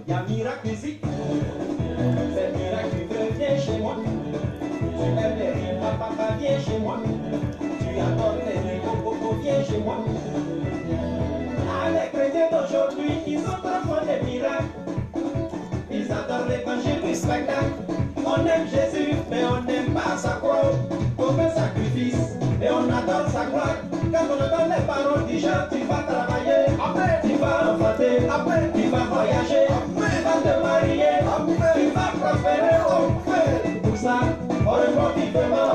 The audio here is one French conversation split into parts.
Y'a miracle ici. C'est miracle qui veut, viens chez moi. Tu aimes les riz, papa, viens chez moi. Tu adores les riz, coco, viens chez moi. Ah, les chrétiens d'aujourd'hui, ils sont trop forts des miracles. Ils adorent l'évangile du spectacle. On aime Jésus, mais on n'aime pas sa croix. Aucun sacrifice, et on adore sa gloire. Quand on entend les paroles du genre, tu vas travailler, après tu vas enfanter, après tu vas voyager, tu vas te marier, tu vas prospérer. Tout ça, on répond vivement.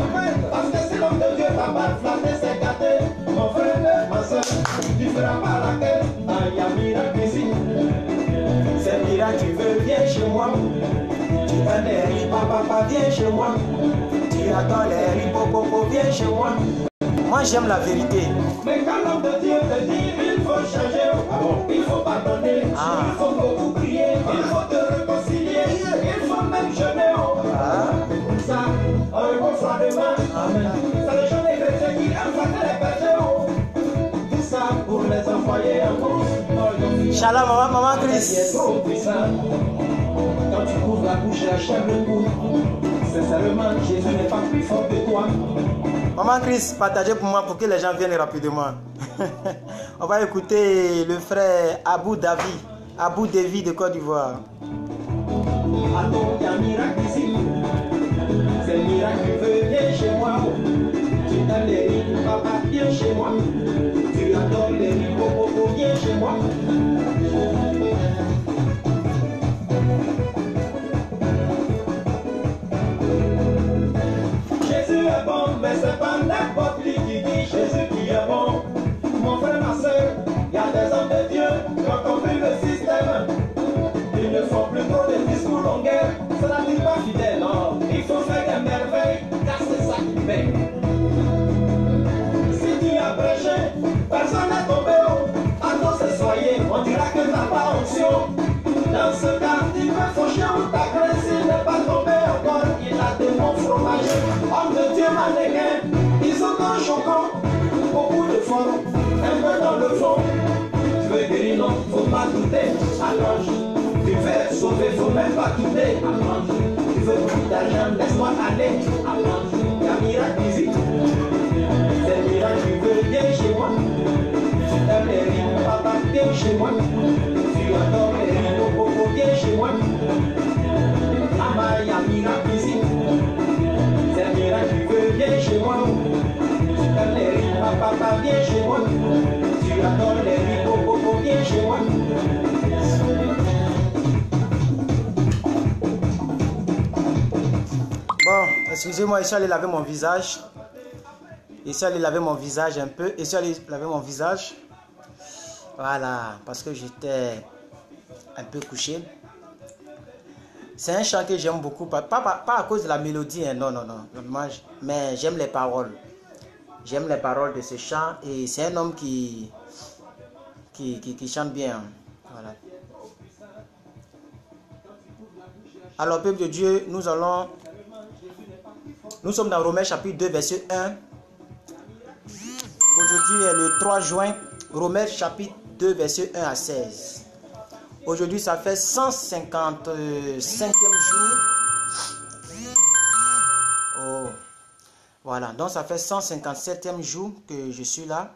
Parce que si l'homme de Dieu t'a pas flatté, c'est gâté. Mon frère, ma soeur, tu feras pas la quête. Ah, y'a miracle ici. C'est miracle, tu veux, viens chez moi. Tu veux les riz, papa, viens chez moi. Tu attends les riz, popo, viens chez moi. Moi j'aime la vérité. Mais quand l'homme de Dieu te dit, il faut changer, il faut pardonner, il faut beaucoup prier, il faut te réconcilier, il faut même jeûner. Ça, on répond froidement. C'est les gens des chrétiens qui aiment flatter les péchés. Tout ça pour les envoyer en course. Shalom, maman Chris. Quand tu couvres la bouche, la chèvre court. Sincèrement, Jésus n'est pas plus fort que toi. Maman Chris, partagez pour moi pour que les gens viennent rapidement. On va écouter le frère Abou Davi de Côte d'Ivoire. Attends, il y a un miracle ici. C'est le miracle qui veut, viens chez moi. Tu aimes les riz, papa, viens chez moi. Tu adores les riz, coco, viens chez moi. Jésus est bon, mais c'est pas n'importe qui dit Jésus qui est bon. Mon frère, ma soeur, il y a des hommes de Dieu qui ont compris le système. Ils ne font plus trop de discours longueurs, ça n'attire pas fidèle, non. Il faut faire des merveilles, car c'est ça qui paye. Si tu as prêché, personne n'est tombé haut. Attends, c'est soyez, on dira que t'as pas onction. Dans ce cas, tu peux faucher ou ta graisse, il n'est pas tombé encore. Il a des bons fromages, homme de Dieu mannequin. Ils sont dans choquants, beaucoup de formes, un peu dans le fond. Tu veux guérir, non, faut pas douter, allonge. Tu veux sauver, faut même pas douter, allonge. Tu veux beaucoup d'argent, laisse-moi aller, allonge. Il y a miracle ici. C'est le miracle qui veut, viens chez moi. Tu aimes les riz, papa, viens chez moi. Tu adores les riz, coco, viens chez moi. Maman, il y a miracle ici. C'est le miracle qui veut, viens chez moi. Tu aimes les riz, papa, viens chez moi. Tu adores les riz, coco, viens chez moi. Bon, excusez-moi, je suis allé laver mon visage. Je suis allé laver mon visage un peu. Je suis allé laver mon visage. Voilà, parce que j'étais un peu couché. C'est un chant que j'aime beaucoup. Pas à cause de la mélodie, hein, non. Mais j'aime les paroles. J'aime les paroles de ce chant. Et c'est un homme qui chante bien. Voilà. Alors, peuple de Dieu, nous sommes dans Romains chapitre 2, verset 1. Aujourd'hui est le 3 juin. Romains chapitre 2, verset 1 à 16. Aujourd'hui, ça fait 155e jour. Oh, voilà. Donc, ça fait 157e jour que je suis là,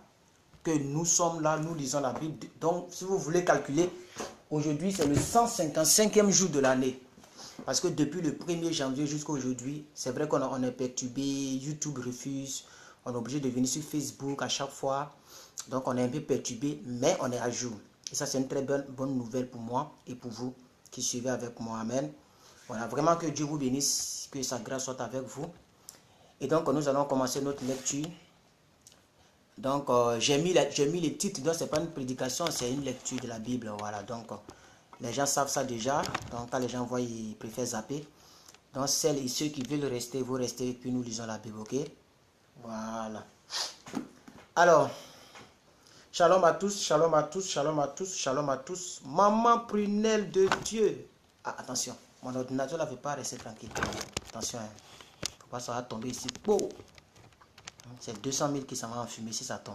que nous sommes là, nous lisons la Bible. Donc, si vous voulez calculer, aujourd'hui, c'est le 155e jour de l'année. Parce que depuis le 1er janvier jusqu'à aujourd'hui, c'est vrai qu'on est perturbé, YouTube refuse, on est obligé de venir sur Facebook à chaque fois. Donc, on est un peu perturbé, mais on est à jour. Et ça, c'est une très bonne nouvelle pour moi et pour vous qui suivez avec moi. Amen. Voilà, vraiment que Dieu vous bénisse, que sa grâce soit avec vous. Et donc, nous allons commencer notre lecture. Donc, j'ai mis les titres. Donc, ce n'est pas une prédication, c'est une lecture de la Bible. Voilà, donc, les gens savent ça déjà. Donc, quand les gens voient, ils préfèrent zapper. Donc, celles et ceux qui veulent rester, vous restez, puis nous lisons la Bible, ok? Voilà. Alors, shalom à tous, shalom à tous, shalom à tous, shalom à tous. Maman prunelle de Dieu. Ah, attention, mon ordinateur ne veut pas rester tranquille. Attention, hein. Faut pas ça va tomber ici. C'est 200 000 qui s'en va en fumée si ça tombe.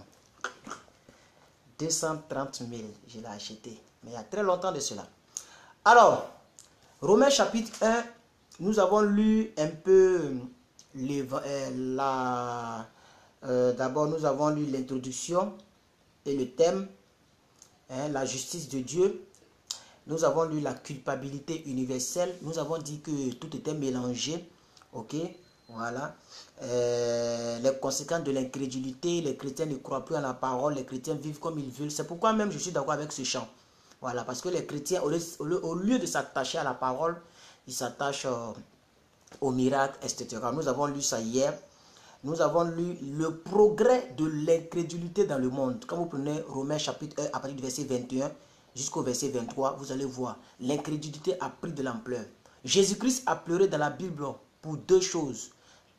230 000, je l'ai acheté. Mais il y a très longtemps de cela. Alors, Romains chapitre 1, nous avons lu un peu d'abord nous avons lu l'introduction et le thème, hein, la justice de Dieu. Nous avons lu la culpabilité universelle. Nous avons dit que tout était mélangé. Ok, voilà. Les conséquences de l'incrédulité. Les chrétiens ne croient plus à la parole. Les chrétiens vivent comme ils veulent. C'est pourquoi même je suis d'accord avec ce chant. Voilà, parce que les chrétiens, au lieu de s'attacher à la parole, ils s'attachent au miracle, etc. Nous avons lu ça hier. Nous avons lu le progrès de l'incrédulité dans le monde. Quand vous prenez Romains chapitre 1 à partir du verset 21 jusqu'au verset 23, vous allez voir, l'incrédulité a pris de l'ampleur. Jésus-Christ a pleuré dans la Bible pour deux choses.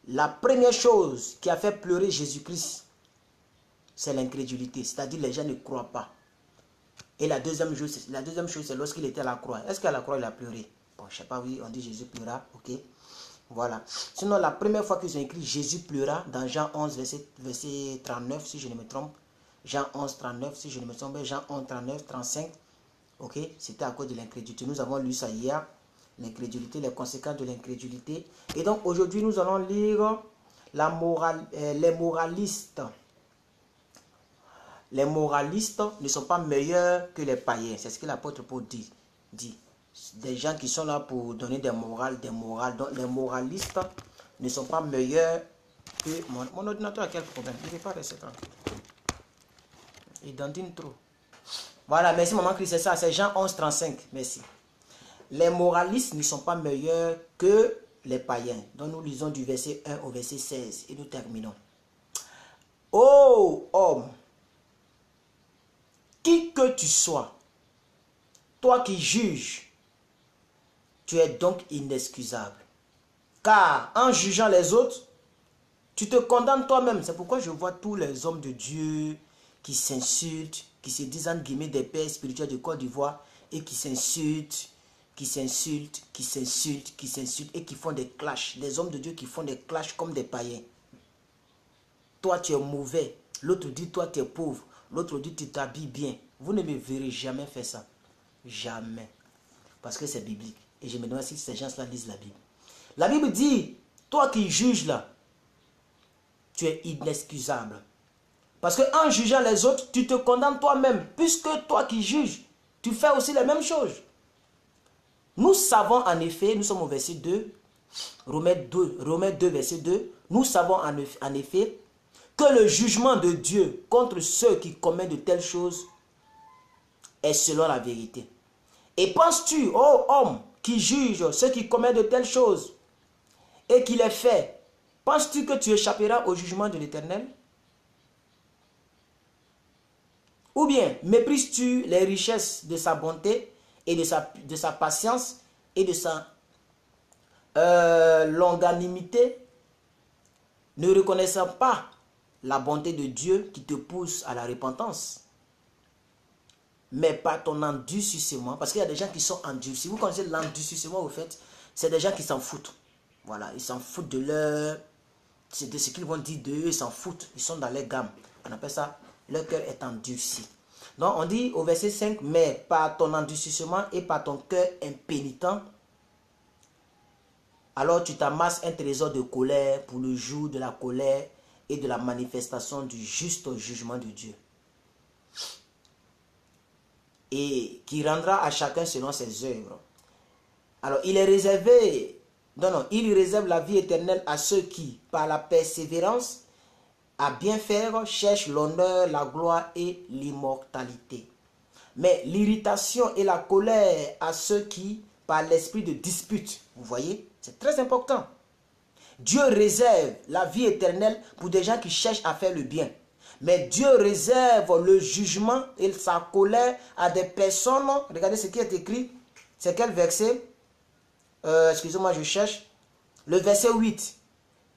La première chose qui a fait pleurer Jésus-Christ, c'est l'incrédulité, c'est-à-dire les gens ne croient pas. Et la deuxième chose, c'est lorsqu'il était à la croix. Est-ce qu'à la croix, il a pleuré? Bon, je ne sais pas, oui, on dit Jésus pleura, ok. Voilà. Sinon, la première fois qu'ils ont écrit Jésus pleura, dans Jean 11, verset 39, si je ne me trompe. Jean 11, 39, si je ne me trompe. Jean 11, 39, 35. Ok, c'était à cause de l'incrédulité. Nous avons lu ça hier. L'incrédulité, les conséquences de l'incrédulité. Et donc, aujourd'hui, nous allons lire les moralistes. Les moralistes ne sont pas meilleurs que les païens. C'est ce que l'apôtre Paul dit. Des gens qui sont là pour donner des morales. Donc, les moralistes ne sont pas meilleurs que... Mon ordinateur a quel problème? Il ne veut pas rester tranquille. Il dandine trop. Voilà, merci maman Christ, c'est ça. C'est Jean 11, 35. Merci. Les moralistes ne sont pas meilleurs que les païens. Donc, nous lisons du verset 1 au verset 16 et nous terminons. Ô homme, qui que tu sois, toi qui juges, tu es donc inexcusable. Car en jugeant les autres, tu te condamnes toi-même. C'est pourquoi je vois tous les hommes de Dieu qui s'insultent, qui se disent entre guillemets des pères spirituels de Côte d'Ivoire et qui s'insultent, et qui font des clashs. Des hommes de Dieu qui font des clashs comme des païens. Toi, tu es mauvais. L'autre dit, toi, tu es pauvre. L'autre dit, tu t'habilles bien. Vous ne me verrez jamais faire ça. Jamais. Parce que c'est biblique. Et je me demande si ces gens-là lisent la Bible. La Bible dit, toi qui juges là, tu es inexcusable. Parce qu'en jugeant les autres, tu te condamnes toi-même. Puisque toi qui juges, tu fais aussi les mêmes choses. Nous savons en effet, nous sommes au verset 2, Romains 2, verset 2, nous savons en effet que le jugement de Dieu contre ceux qui commettent de telles choses est selon la vérité. Et penses-tu, ô homme, qui juge ceux qui commettent de telles choses et qui les fait, penses-tu que tu échapperas au jugement de l'Éternel? Ou bien méprises-tu les richesses de sa bonté et de sa patience et de sa longanimité, ne reconnaissant pas la bonté de Dieu qui te pousse à la repentance? Mais par ton endurcissement, parce qu'il y a des gens qui sont endurcis. Vous connaissez l'endurcissement, au fait, c'est des gens qui s'en foutent. Voilà, ils s'en foutent de ce qu'ils vont dire d'eux, ils s'en foutent. Ils sont dans les gammes. On appelle ça, leur cœur est endurci. Donc on dit au verset 5, mais par ton endurcissement et par ton cœur impénitent, alors tu t'amasses un trésor de colère pour le jour de la colère et de la manifestation du juste jugement de Dieu. Et qui rendra à chacun selon ses œuvres. Alors, il est réservé, il réserve la vie éternelle à ceux qui, par la persévérance, à bien faire, cherchent l'honneur, la gloire et l'immortalité. Mais l'irritation et la colère à ceux qui, par l'esprit de dispute, vous voyez, c'est très important. Dieu réserve la vie éternelle pour des gens qui cherchent à faire le bien. Mais Dieu réserve le jugement et sa colère à des personnes. Regardez ce qui est écrit. C'est quel verset? Excusez-moi, je cherche. Le verset 8.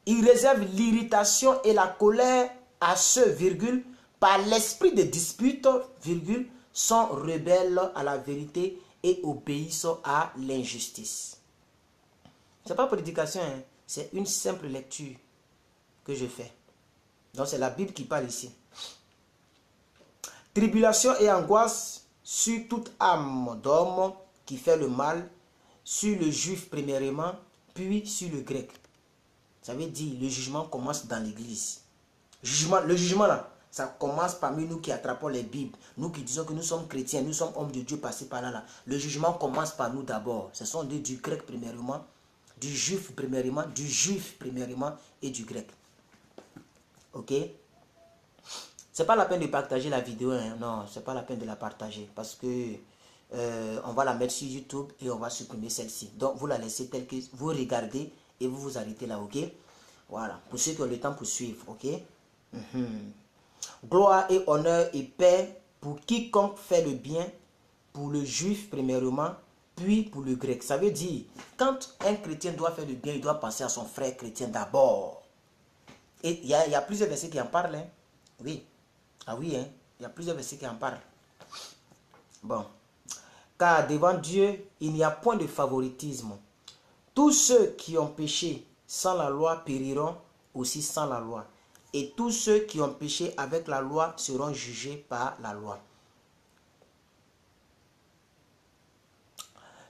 Il réserve l'irritation et la colère à ceux, virgule, par l'esprit de dispute, virgule, sont rebelles à la vérité et obéissent à l'injustice. Ce n'est pas prédication, hein? C'est une simple lecture que je fais. Donc c'est la Bible qui parle ici. Tribulation et angoisse sur toute âme d'homme qui fait le mal sur le juif premièrement, puis sur le grec. Ça veut dire le jugement commence dans l'église. Le jugement là, ça commence parmi nous qui attrapons les Bibles. Nous qui disons que nous sommes chrétiens, nous sommes hommes de Dieu passés par là. Le jugement commence par nous d'abord. Ce sont du grec premièrement, du juif premièrement et du grec. Ok? C'est pas la peine de partager la vidéo. Hein? Non, c'est pas la peine de la partager. Parce que on va la mettre sur YouTube et on va supprimer celle-ci. Donc vous la laissez telle que vous regardez et vous vous arrêtez là. Ok? Voilà. Pour ceux qui ont le temps pour suivre. Ok? Gloire et honneur et paix pour quiconque fait le bien, pour le juif premièrement, puis pour le grec. Ça veut dire, quand un chrétien doit faire le bien, il doit penser à son frère chrétien d'abord. Et il y a plusieurs versets qui en parlent. Hein? Oui. Ah oui, hein? Il y a plusieurs versets qui en parlent. Bon. Car devant Dieu, il n'y a point de favoritisme. Tous ceux qui ont péché sans la loi périront aussi sans la loi. Et tous ceux qui ont péché avec la loi seront jugés par la loi.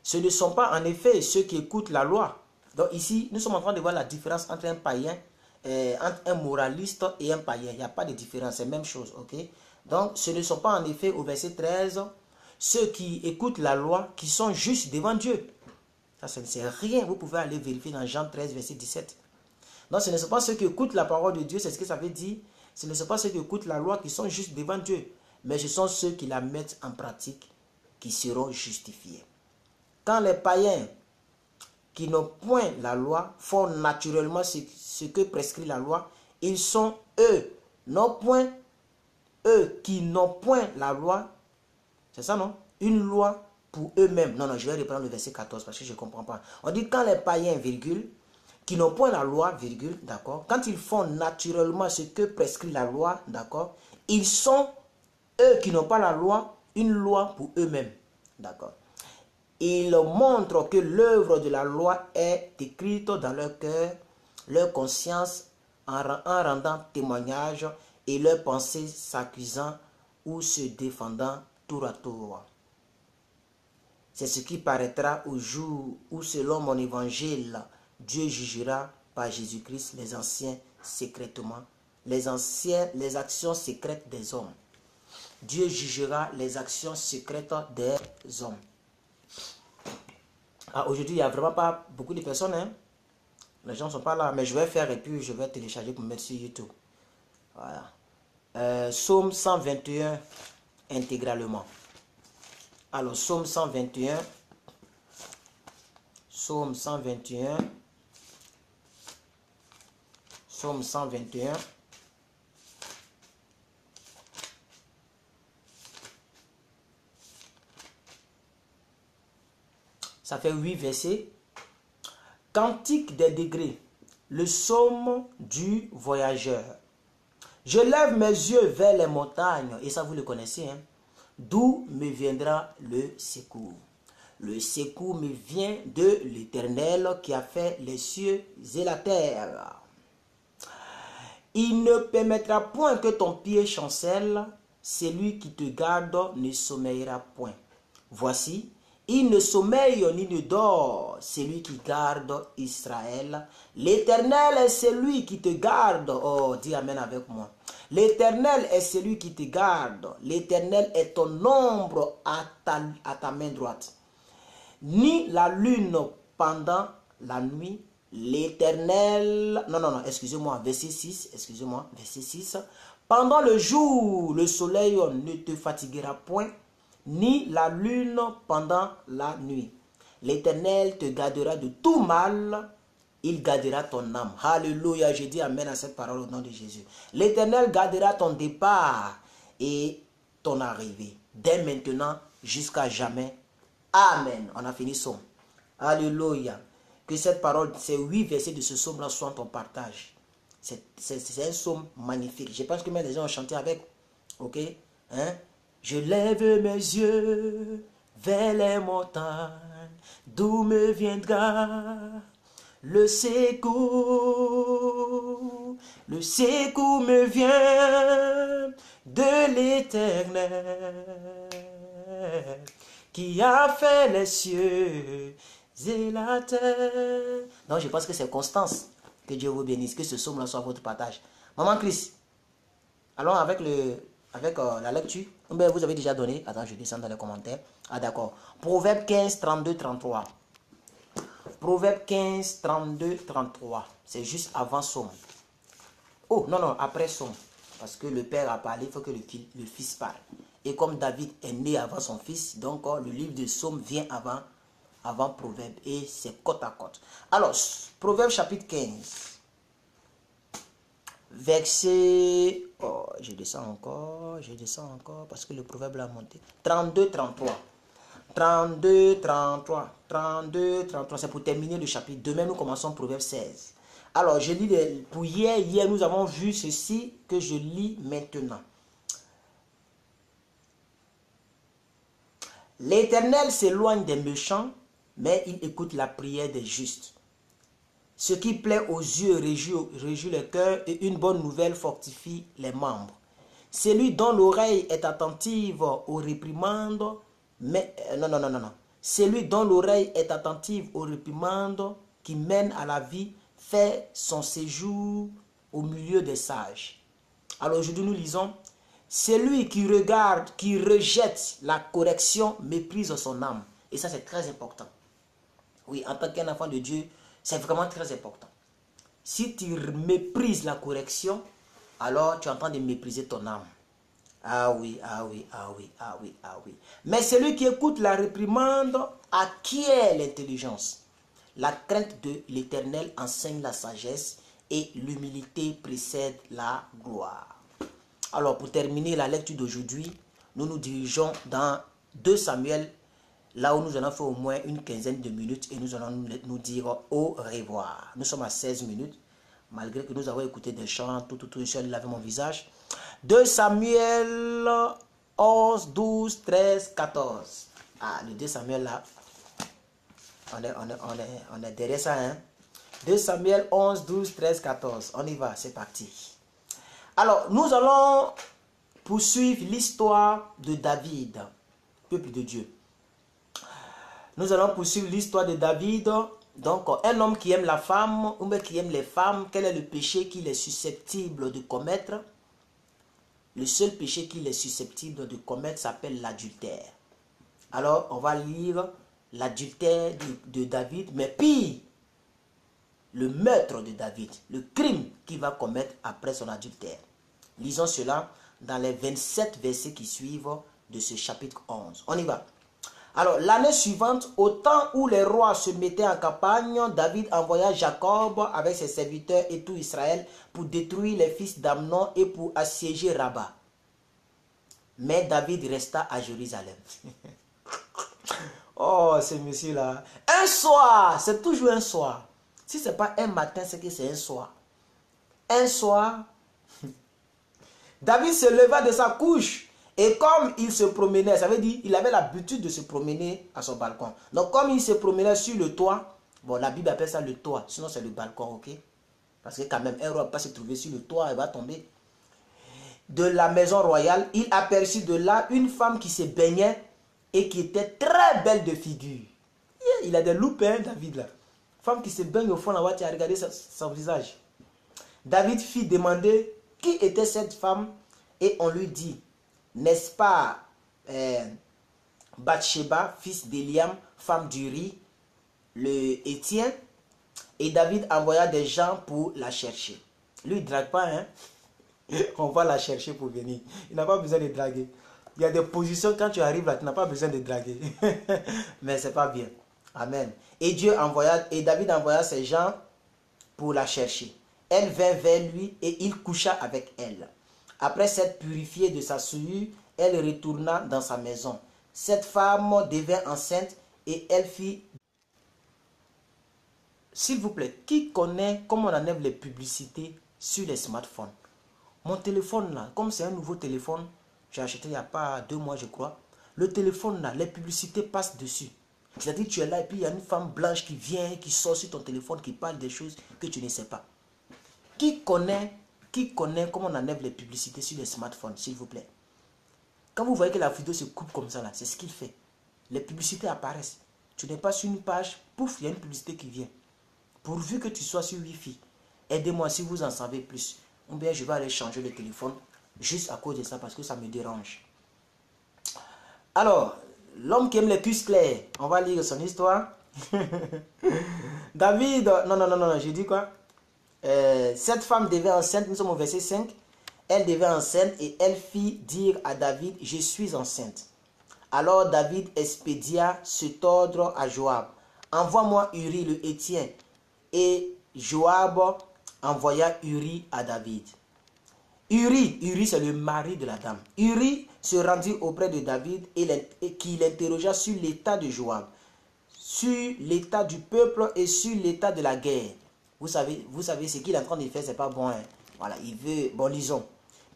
Ce ne sont pas en effet ceux qui écoutent la loi. Donc ici, nous sommes en train de voir la différence entre un païen, entre un moraliste et un païen. Il n'y a pas de différence, c'est la même chose. Ok? Donc ce ne sont pas en effet au verset 13 ceux qui écoutent la loi qui sont justes devant Dieu. Ça, c'est rien. Vous pouvez aller vérifier dans Jean 13, verset 17. Donc ce ne sont pas ceux qui écoutent la parole de Dieu, c'est ce que ça veut dire. Ce ne sont pas ceux qui écoutent la loi qui sont justes devant Dieu. Mais ce sont ceux qui la mettent en pratique qui seront justifiés. Quand les païens qui n'ont point la loi font naturellement ce que prescrit la loi, ils sont eux qui n'ont point la loi. C'est ça, non? Une loi pour eux-mêmes. Non, je vais reprendre le verset 14 parce que je ne comprends pas. On dit quand les païens, virgule, qui n'ont point la loi, virgule, d'accord, quand ils font naturellement ce que prescrit la loi, d'accord, ils sont, eux qui n'ont pas la loi, une loi pour eux-mêmes, d'accord. Ils montrent que l'œuvre de la loi est écrite dans leur cœur, leur conscience en rendant témoignage et leurs pensées s'accusant ou se défendant tour à tour. C'est ce qui paraîtra au jour où, selon mon évangile, Dieu jugera par Jésus-Christ les anciens secrètement, les actions secrètes des hommes. Dieu jugera les actions secrètes des hommes. Ah, aujourd'hui, il n'y a vraiment pas beaucoup de personnes. Hein? Les gens ne sont pas là, mais je vais faire et puis je vais télécharger pour mettre sur YouTube. Voilà. Psaume 121 intégralement. Alors, Psaume 121. Psaume 121. Psaume 121. Ça fait 8 versets. Cantique des degrés. Le psaume du voyageur. Je lève mes yeux vers les montagnes. Et ça, vous le connaissez. Hein? D'où me viendra le secours? Le secours me vient de l'Éternel qui a fait les cieux et la terre. Il ne permettra point que ton pied chancelle. Celui qui te garde ne sommeillera point. Voici, il ne sommeille ni ne dort, celui qui garde Israël. L'Éternel est celui qui te garde. Oh, dis Amen avec moi. L'Éternel est celui qui te garde. L'Éternel est ton ombre à ta main droite. Ni la lune pendant la nuit. L'Éternel... Non, excusez-moi, verset 6. Excusez-moi, verset 6. Pendant le jour, le soleil ne te fatiguera point, ni la lune pendant la nuit. L'Éternel te gardera de tout mal, il gardera ton âme. Alléluia, je dis amen à cette parole au nom de Jésus. L'Éternel gardera ton départ et ton arrivée, dès maintenant jusqu'à jamais. Amen. On a fini son. Alléluia. Que cette parole, ces 8 versets de ce psaume-là soient ton partage. C'est un psaume magnifique. Je pense que même les gens ont chanté avec. Ok? Hein? Je lève mes yeux vers les montagnes, d'où me viendra le secours. Le secours me vient de l'Éternel qui a fait les cieux et la terre. Donc je pense que c'est Constance. Que Dieu vous bénisse, que ce psaume-là soit votre partage. Maman Chris, allons avec la lecture. Ben, vous avez déjà donné. Attends, je descends dans les commentaires. Ah d'accord. Proverbe 15, 32, 33. Proverbe 15, 32, 33. C'est juste avant Somme. Oh, non, non, après Somme. Parce que le père a parlé, il faut que le fils parle. Et comme David est né avant son fils, donc le livre de Somme vient avant Proverbe. Et c'est côte à côte. Alors, Proverbe chapitre 15. Verset... Oh, je descends encore, parce que le proverbe l'a monté. 32, 33. 32, 33. 32, 33. C'est pour terminer le chapitre. Demain, nous commençons Proverbe 16. Alors, je lis pour hier. Hier, nous avons vu ceci que je lis maintenant. L'Éternel s'éloigne des méchants, mais il écoute la prière des justes. Ce qui plaît aux yeux réjouit le cœur, et une bonne nouvelle fortifie les membres. Celui dont l'oreille est attentive aux réprimandes, Celui dont l'oreille est attentive aux réprimandes qui mènent à la vie fait son séjour au milieu des sages. Alors aujourd'hui nous lisons, celui qui rejette la correction méprise son âme. Et ça c'est très important. Oui, en tant qu'un enfant de Dieu, c'est vraiment très important. Si tu méprises la correction, alors tu es en train de mépriser ton âme. Ah oui, ah oui, ah oui, ah oui, ah oui. Mais celui qui écoute la réprimande acquiert l'intelligence. La crainte de l'Éternel enseigne la sagesse et l'humilité précède la gloire. Alors pour terminer la lecture d'aujourd'hui, nous nous dirigeons dans 2 Samuel, là où nous allons faire au moins une quinzaine de minutes et nous allons nous dire au revoir. Nous sommes à 16 minutes, malgré que nous avons écouté des chants, je suis allé laver mon visage. 2 Samuel 11, 12, 13, 14. Ah, le 2 Samuel là, on est derrière ça. Hein? 2 Samuel 11, 12, 13, 14. On y va, c'est parti. Alors, nous allons poursuivre l'histoire de David, peuple de Dieu. Nous allons poursuivre l'histoire de David. Donc, un homme qui aime la femme, ou bien qui aime les femmes, quel est le péché qu'il est susceptible de commettre? Le seul péché qu'il est susceptible de commettre s'appelle l'adultère. Alors, on va lire l'adultère de David, mais pire, le meurtre de David, le crime qu'il va commettre après son adultère. Lisons cela dans les 27 versets qui suivent de ce chapitre 11. On y va. Alors, l'année suivante, au temps où les rois se mettaient en campagne, David envoya Jacob avec ses serviteurs et tout Israël pour détruire les fils d'Amnon et pour assiéger Rabat. Mais David resta à Jérusalem. Oh, ce monsieur-là. Un soir, c'est toujours un soir. Si ce n'est pas un matin, c'est que c'est un soir. Un soir, David se leva de sa couche. Et comme il se promenait, ça veut dire il avait l'habitude de se promener à son balcon. Donc comme il se promenait sur le toit, bon la Bible appelle ça le toit, sinon c'est le balcon, ok? Parce que quand même un roi ne va pas se trouver sur le toit, il va tomber. De la maison royale, il aperçut de là une femme qui se baignait et qui était très belle de figure. Il a des loupes, hein, David là. Femme qui se baigne au fond là-bas, tu as regardé son visage. David fit demander qui était cette femme et on lui dit, n'est-ce pas Bathsheba, fils d'Eliam, femme d'Uri, le Héthien? Et David envoya des gens pour la chercher. Lui, il ne drague pas, hein? On va la chercher pour venir. Il n'a pas besoin de draguer. Il y a des positions, quand tu arrives là, tu n'as pas besoin de draguer. Mais ce n'est pas bien. Amen. Et David envoya ses gens pour la chercher. Elle vint vers lui et il coucha avec elle. Après s'être purifiée de sa souillure, elle retourna dans sa maison. Cette femme devint enceinte et elle fit... S'il vous plaît, qui connaît comment on enlève les publicités sur les smartphones? Mon téléphone là, comme c'est un nouveau téléphone, j'ai acheté il n'y a pas 2 mois je crois. Le téléphone là, les publicités passent dessus. C'est-à-dire que tu es là et puis il y a une femme blanche qui vient, qui sort sur ton téléphone, qui parle des choses que tu ne sais pas. Qui connaît comment on enlève les publicités sur les smartphones, s'il vous plaît? Quand vous voyez que la vidéo se coupe comme ça là, c'est ce qu'il fait. les publicités apparaissent. Tu n'es pas sur une page, pouf, il y a une publicité qui vient. Pourvu que tu sois sur Wi-Fi, aidez-moi si vous en savez plus. Ou bien je vais aller changer le téléphone juste à cause de ça parce que ça me dérange. Alors, l'homme qui aime les puces claires, on va lire son histoire. David, non, j'ai dit quoi? Cette femme devait enceinte, nous sommes au verset 5. Elle devait enceinte et elle fit dire à David, je suis enceinte. Alors David expédia cet ordre à Joab. Envoie-moi Uri le Héthien. Et Joab envoya Uri à David. Uri c'est le mari de la dame. Uri se rendit auprès de David et qui l'interrogea sur l'état de Joab, sur l'état du peuple et sur l'état de la guerre. Vous savez ce qu'il est en train de faire, c'est pas bon. Hein? Voilà, il veut, bon, lisons.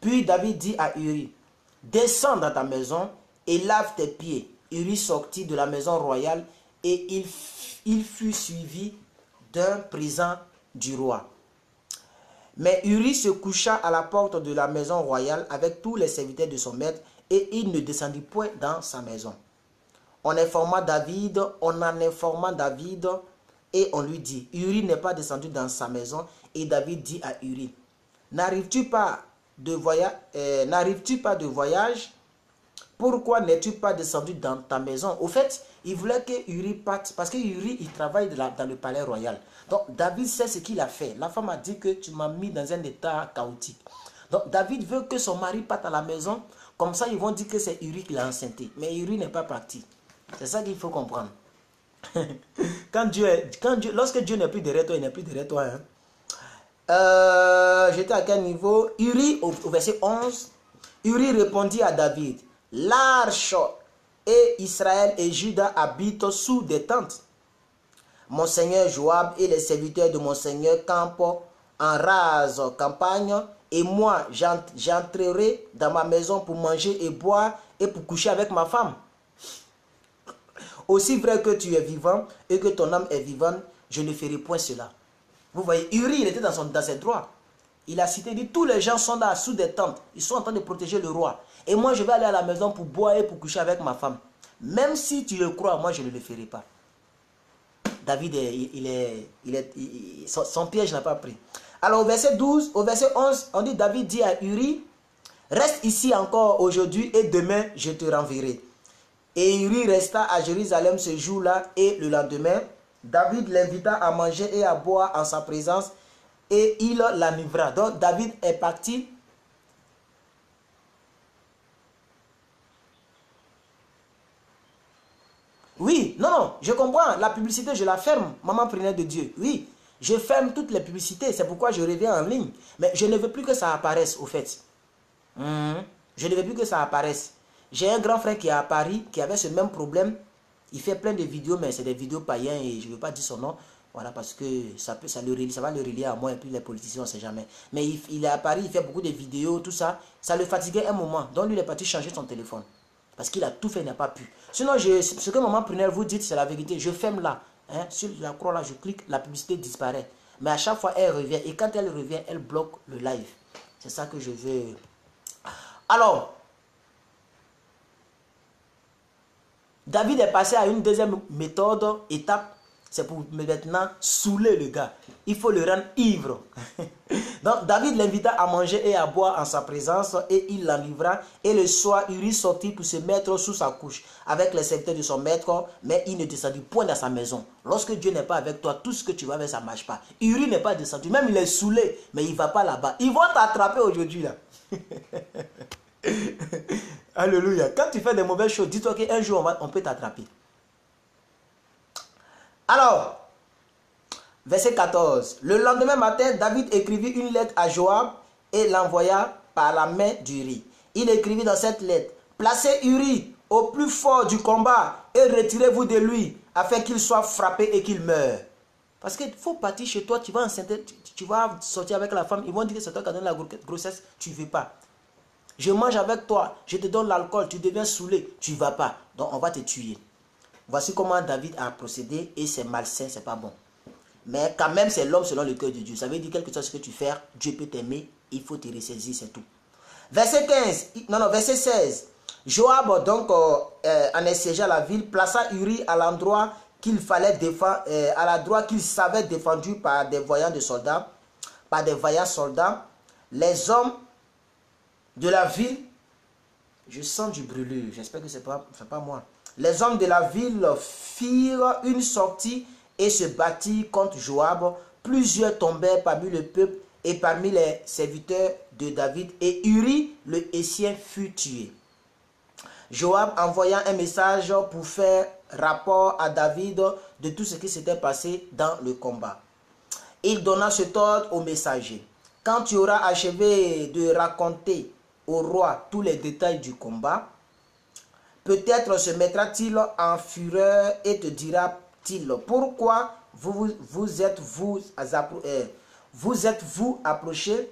Puis David dit à Uri, descends dans ta maison et lave tes pieds. Uri sortit de la maison royale et il fut suivi d'un présent du roi. Mais Uri se coucha à la porte de la maison royale avec tous les serviteurs de son maître et il ne descendit point dans sa maison. On en informa David et on lui dit, Uri n'est pas descendu dans sa maison. Et David dit à Uri, n'arrives-tu pas de voyage? Pourquoi n'es-tu pas descendu dans ta maison? Au fait, il voulait que Uri parte parce que Uri, il travaille dans le palais royal. Donc, David sait ce qu'il a fait. La femme a dit que tu m'as mis dans un état chaotique. Donc, David veut que son mari parte à la maison. Comme ça, ils vont dire que c'est Uri qui l'a enceinté. Mais Uri n'est pas parti. C'est ça qu'il faut comprendre. Lorsque Dieu n'est plus derrière toi, il n'est plus derrière toi. Hein. J'étais à quel niveau? Uri, au verset 11, Uri répondit à David, l'arche et Israël et Juda habitent sous des tentes. Mon seigneur Joab et les serviteurs de mon seigneur campent en rase campagne, et moi j'entrerai dans ma maison pour manger et boire et pour coucher avec ma femme. Aussi vrai que tu es vivant et que ton âme est vivante, je ne ferai point cela. Vous voyez, Uri, il était dans ses droits. Il a cité, dit, tous les gens sont là, sous des tentes. Ils sont en train de protéger le roi. Et moi, je vais aller à la maison pour boire et pour coucher avec ma femme. Même si tu le crois, moi, je ne le ferai pas. David, son piège n'a pas pris. Alors, au verset 12, au verset 11, on dit, David dit à Uri, reste ici encore aujourd'hui et demain, je te renverrai. Et Uri resta à Jérusalem ce jour-là et le lendemain, David l'invita à manger et à boire en sa présence et il l'enivra. Donc David est parti. Oui, non, je comprends. La publicité, je la ferme. Maman prenait de Dieu. Oui, je ferme toutes les publicités. C'est pourquoi je reviens en ligne. Mais je ne veux plus que ça apparaisse, au fait. Je ne veux plus que ça apparaisse. J'ai un grand frère qui est à Paris, qui avait ce même problème. Il fait plein de vidéos, mais c'est des vidéos païens et je ne veux pas dire son nom. Voilà, parce que ça va le relier à moi et puis les politiciens, on ne sait jamais. Mais il est à Paris, il fait beaucoup de vidéos, tout ça. Ça le fatiguait un moment. Donc lui, il est parti changer son téléphone. Parce qu'il a tout fait, il n'a pas pu. Sinon, ce que maman Prunelle vous dit, c'est la vérité. Je ferme là. Hein, sur la croix là, je clique, la publicité disparaît. Mais à chaque fois, elle revient. Et quand elle revient, elle bloque le live. C'est ça que je veux. Alors, David est passé à une deuxième méthode, étape, c'est pour maintenant saouler le gars. Il faut le rendre ivre. Donc David l'invita à manger et à boire en sa présence et il l'enivra. Et le soir, Uri sortit pour se mettre sous sa couche avec les serviteurs de son maître, mais il ne descendit point dans sa maison. Lorsque Dieu n'est pas avec toi, tout ce que tu vas faire, ça ne marche pas. Uri n'est pas descendu, même il est saoulé, mais il ne va pas là-bas. Ils vont t'attraper aujourd'hui là. Alléluia. Quand tu fais des mauvaises choses, dis-toi qu'un jour on peut t'attraper. Alors, verset 14. Le lendemain matin, David écrivit une lettre à Joab et l'envoya par la main d'Uri. Il écrivit dans cette lettre, placez Uri au plus fort du combat et retirez-vous de lui afin qu'il soit frappé et qu'il meure. Parce qu'il faut partir chez toi, tu vas enceinte, tu vas sortir avec la femme, ils vont dire que c'est toi qui as donné la grossesse, tu ne veux pas. Je mange avec toi, je te donne l'alcool, tu deviens saoulé, tu ne vas pas. Donc on va te tuer. Voici comment David a procédé et c'est malsain, c'est pas bon. Mais quand même, c'est l'homme selon le cœur de Dieu. Ça veut dire quelque chose que tu fais, Dieu peut t'aimer, il faut te ressaisir, c'est tout. Verset 16. Joab, donc, en assiégeant la ville, plaça Uri à l'endroit qu'il fallait défendre, à l'endroit qu'il savait défendu par des vaillants soldats. Les hommes de la ville, je sens du brûlure, j'espère que c'est pas moi. Les hommes de la ville firent une sortie et se battirent contre Joab. Plusieurs tombèrent parmi le peuple et parmi les serviteurs de David, et Uri, le Hétien, fut tué. Joab envoya un message pour faire rapport à David de tout ce qui s'était passé dans le combat. Il donna cet ordre au messager: quand tu auras achevé de raconter au roi tous les détails du combat, peut-être se mettra-t-il en fureur et te dira-t-il: pourquoi vous êtes-vous approchés?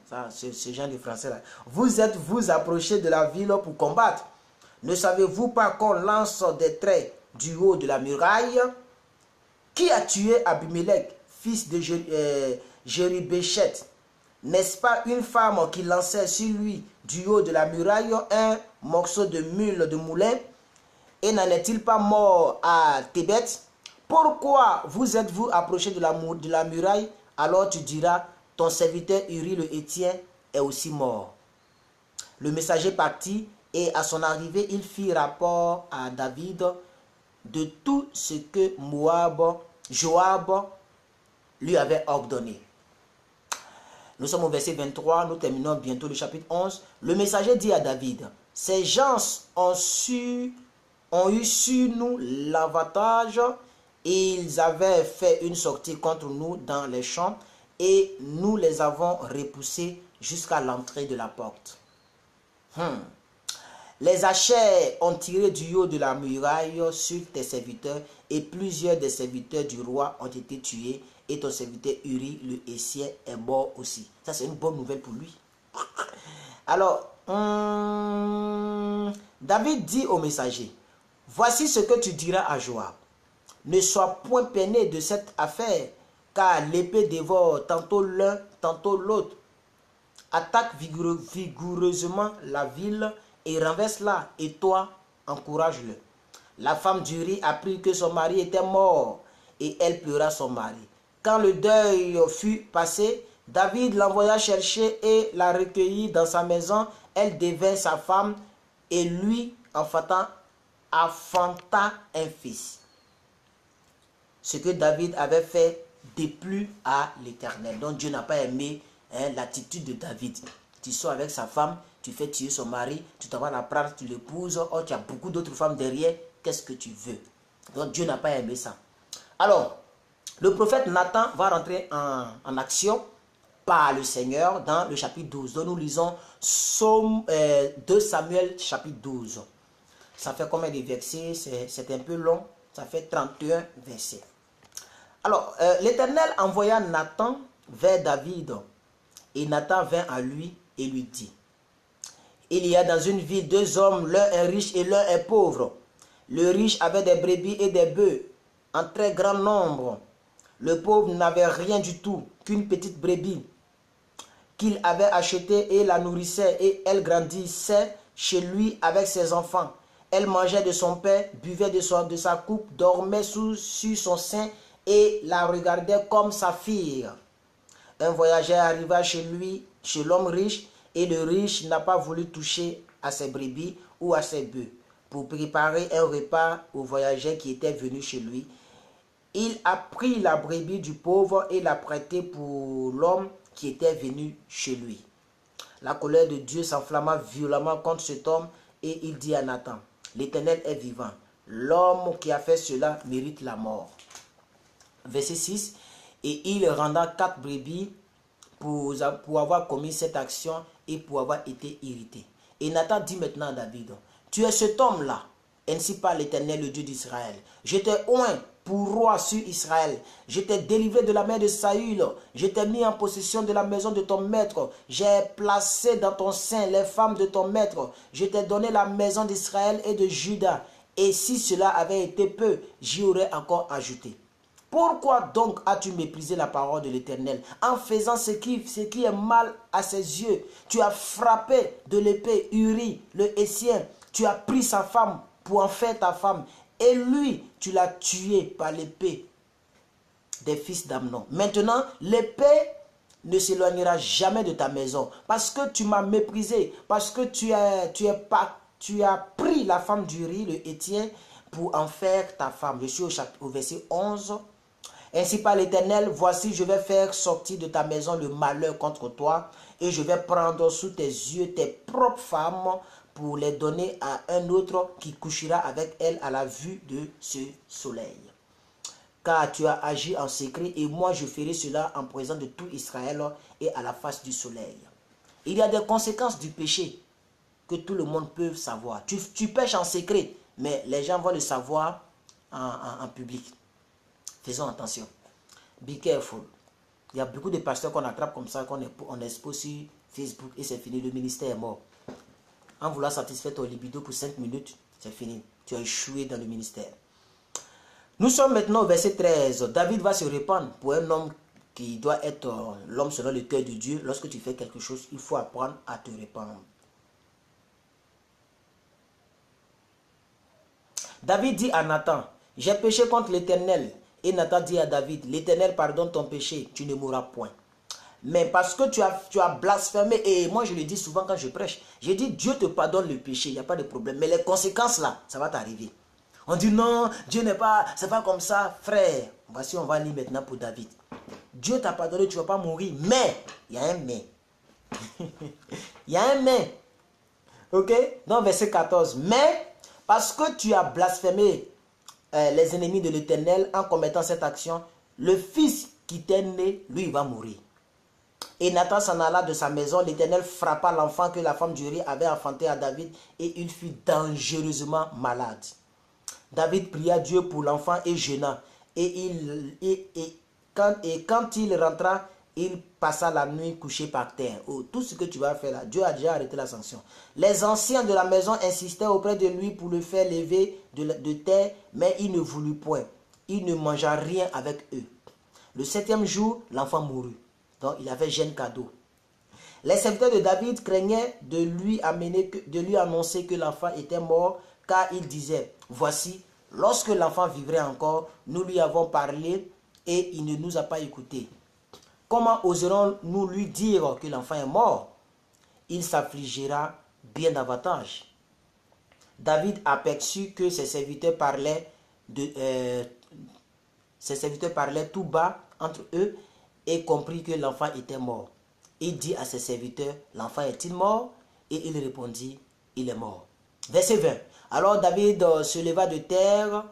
Ça, c'est ce genre de français là. Vous êtes-vous approchés de la ville pour combattre? Ne savez-vous pas qu'on lance des traits du haut de la muraille? Qui a tué Abimelech, fils de Jérubéchet? N'est-ce pas une femme qui lançait sur lui du haut de la muraille un morceau de mule de moulin? Et n'en est-il pas mort à Tébet? Pourquoi vous êtes-vous approchés de la muraille? Alors tu diras: ton serviteur Uri le Hétien est aussi mort. Le messager partit, et à son arrivée, il fit rapport à David de tout ce que Joab lui avait ordonné. Nous sommes au verset 23, nous terminons bientôt le chapitre 11. Le messager dit à David: ces gens ont eu sur nous l'avantage. Ils avaient fait une sortie contre nous dans les champs, et nous les avons repoussés jusqu'à l'entrée de la porte. Les Achers ont tiré du haut de la muraille sur tes serviteurs, et plusieurs des serviteurs du roi ont été tués, et ton serviteur Uri le Hétien est mort aussi. Ça, c'est une bonne nouvelle pour lui. Alors, David dit au messager: voici ce que tu diras à Joab. Ne sois point peiné de cette affaire, car l'épée dévore tantôt l'un, tantôt l'autre. Attaque vigoureusement la ville et renverse-la, et toi, encourage-le. La femme d'Uri apprit que son mari était mort, et elle pleura son mari. Quand le deuil fut passé, David l'envoya chercher et la recueillit dans sa maison. Elle devint sa femme, et lui enfanta un fils. Ce que David avait fait déplut à l'Éternel. Donc Dieu n'a pas aimé l'attitude de David. Tu sors avec sa femme, tu fais tuer son mari, tu t'en vas la prendre, tu l'épouses, oh, tu as beaucoup d'autres femmes derrière, qu'est-ce que tu veux? Donc Dieu n'a pas aimé ça. Alors, le prophète Nathan va rentrer en action par le Seigneur dans le chapitre 12. Donc nous lisons 2 Samuel chapitre 12. Ça fait combien de versets? C'est un peu long, ça fait 31 versets. Alors, l'Éternel envoya Nathan vers David, et Nathan vint à lui et lui dit: il y a dans une ville 2 hommes, l'un est riche et l'un est pauvre. Le riche avait des brebis et des bœufs en très grand nombre. Le pauvre n'avait rien du tout qu'une petite brebis qu'il avait achetée, et la nourrissait, et elle grandissait chez lui avec ses enfants. Elle mangeait de son pain, buvait de sa coupe, dormait sur son sein et la regardait comme sa fille. Un voyageur arriva chez lui, chez l'homme riche, et le riche n'a pas voulu toucher à ses brebis ou à ses bœufs. Pour préparer un repas au voyageur qui était venu chez lui, il a pris la brebis du pauvre et l'a prêtée pour l'homme qui était venu chez lui. La colère de Dieu s'enflamma violemment contre cet homme, et il dit à Nathan: l'Éternel est vivant, l'homme qui a fait cela mérite la mort. Verset 6. Et il rendra 4 brebis pour avoir commis cette action et pour avoir été irrité. Et Nathan dit maintenant à David: tu es cet homme-là, ainsi parle l'Éternel, le Dieu d'Israël. Je t'ai oint pour roi sur Israël. Je t'ai délivré de la main de Saül. Je t'ai mis en possession de la maison de ton maître. J'ai placé dans ton sein les femmes de ton maître. Je t'ai donné la maison d'Israël et de Juda. Et si cela avait été peu, j'y aurais encore ajouté. Pourquoi donc as-tu méprisé la parole de l'Éternel en faisant ce qui est mal à ses yeux? Tu as frappé de l'épée Uri, le Héthien. Tu as pris sa femme pour en faire ta femme. Et lui, tu l'as tué par l'épée des fils d'Amnon. Maintenant, l'épée ne s'éloignera jamais de ta maison parce que tu m'as méprisé, parce que tu as pris la femme d'Uri, le Héthien, pour en faire ta femme. Je suis au verset 11. Ainsi par l'Éternel, voici, je vais faire sortir de ta maison le malheur contre toi, et je vais prendre sous tes yeux tes propres femmes pour les donner à un autre qui couchera avec elles à la vue de ce soleil. Car tu as agi en secret, et moi je ferai cela en présence de tout Israël et à la face du soleil. Il y a des conséquences du péché que tout le monde peut savoir. Tu pêches en secret, mais les gens vont le savoir en public. Faisons attention. Be careful. Il y a beaucoup de pasteurs qu'on attrape comme ça, qu'on expose sur Facebook et c'est fini. Le ministère est mort. En voulant satisfaire ton libido pour 5 minutes, c'est fini. Tu as échoué dans le ministère. Nous sommes maintenant au verset 13. David va se répandre pour un homme qui doit être l'homme selon le cœur de Dieu. Lorsque tu fais quelque chose, il faut apprendre à te répandre. David dit à Nathan, j'ai péché contre l'Éternel. Et Nathan dit à David, l'Éternel pardonne ton péché, tu ne mourras point. Mais parce que tu as blasphémé, et moi je le dis souvent quand je prêche, j'ai dit Dieu te pardonne le péché, il n'y a pas de problème. Mais les conséquences là, ça va t'arriver. On dit non, Dieu n'est pas, c'est pas comme ça, frère. Voici, on va lire maintenant pour David. Dieu t'a pardonné, tu ne vas pas mourir, mais, il y a un mais. Il y a un mais. Ok? Dans verset 14, mais, parce que tu as blasphémé les ennemis de l'Éternel en commettant cette action, le fils qui t'est né, lui, il va mourir. Et Nathan s'en alla de sa maison. L'Éternel frappa l'enfant que la femme d'Uri avait enfanté à David et il fut dangereusement malade. David pria Dieu pour l'enfant et jeûna. Quand il rentra, il passa la nuit couché par terre. Oh, tout ce que tu vas faire là, Dieu a déjà arrêté la sanction. Les anciens de la maison insistaient auprès de lui pour le faire lever de terre, mais il ne voulut point. Il ne mangea rien avec eux. Le 7e jour, l'enfant mourut. Donc, il avait jeune cadeau. Les serviteurs de David craignaient de lui annoncer que l'enfant était mort, car il disait, voici, lorsque l'enfant vivrait encore, nous lui avons parlé et il ne nous a pas écoutés. Comment oserons-nous lui dire que l'enfant est mort? Il s'affligira bien davantage. David aperçut que ses serviteurs parlaient tout bas entre eux et comprit que l'enfant était mort. Il dit à ses serviteurs, l'enfant est-il mort? Et il répondit, il est mort. Verset 20. Alors David se leva de terre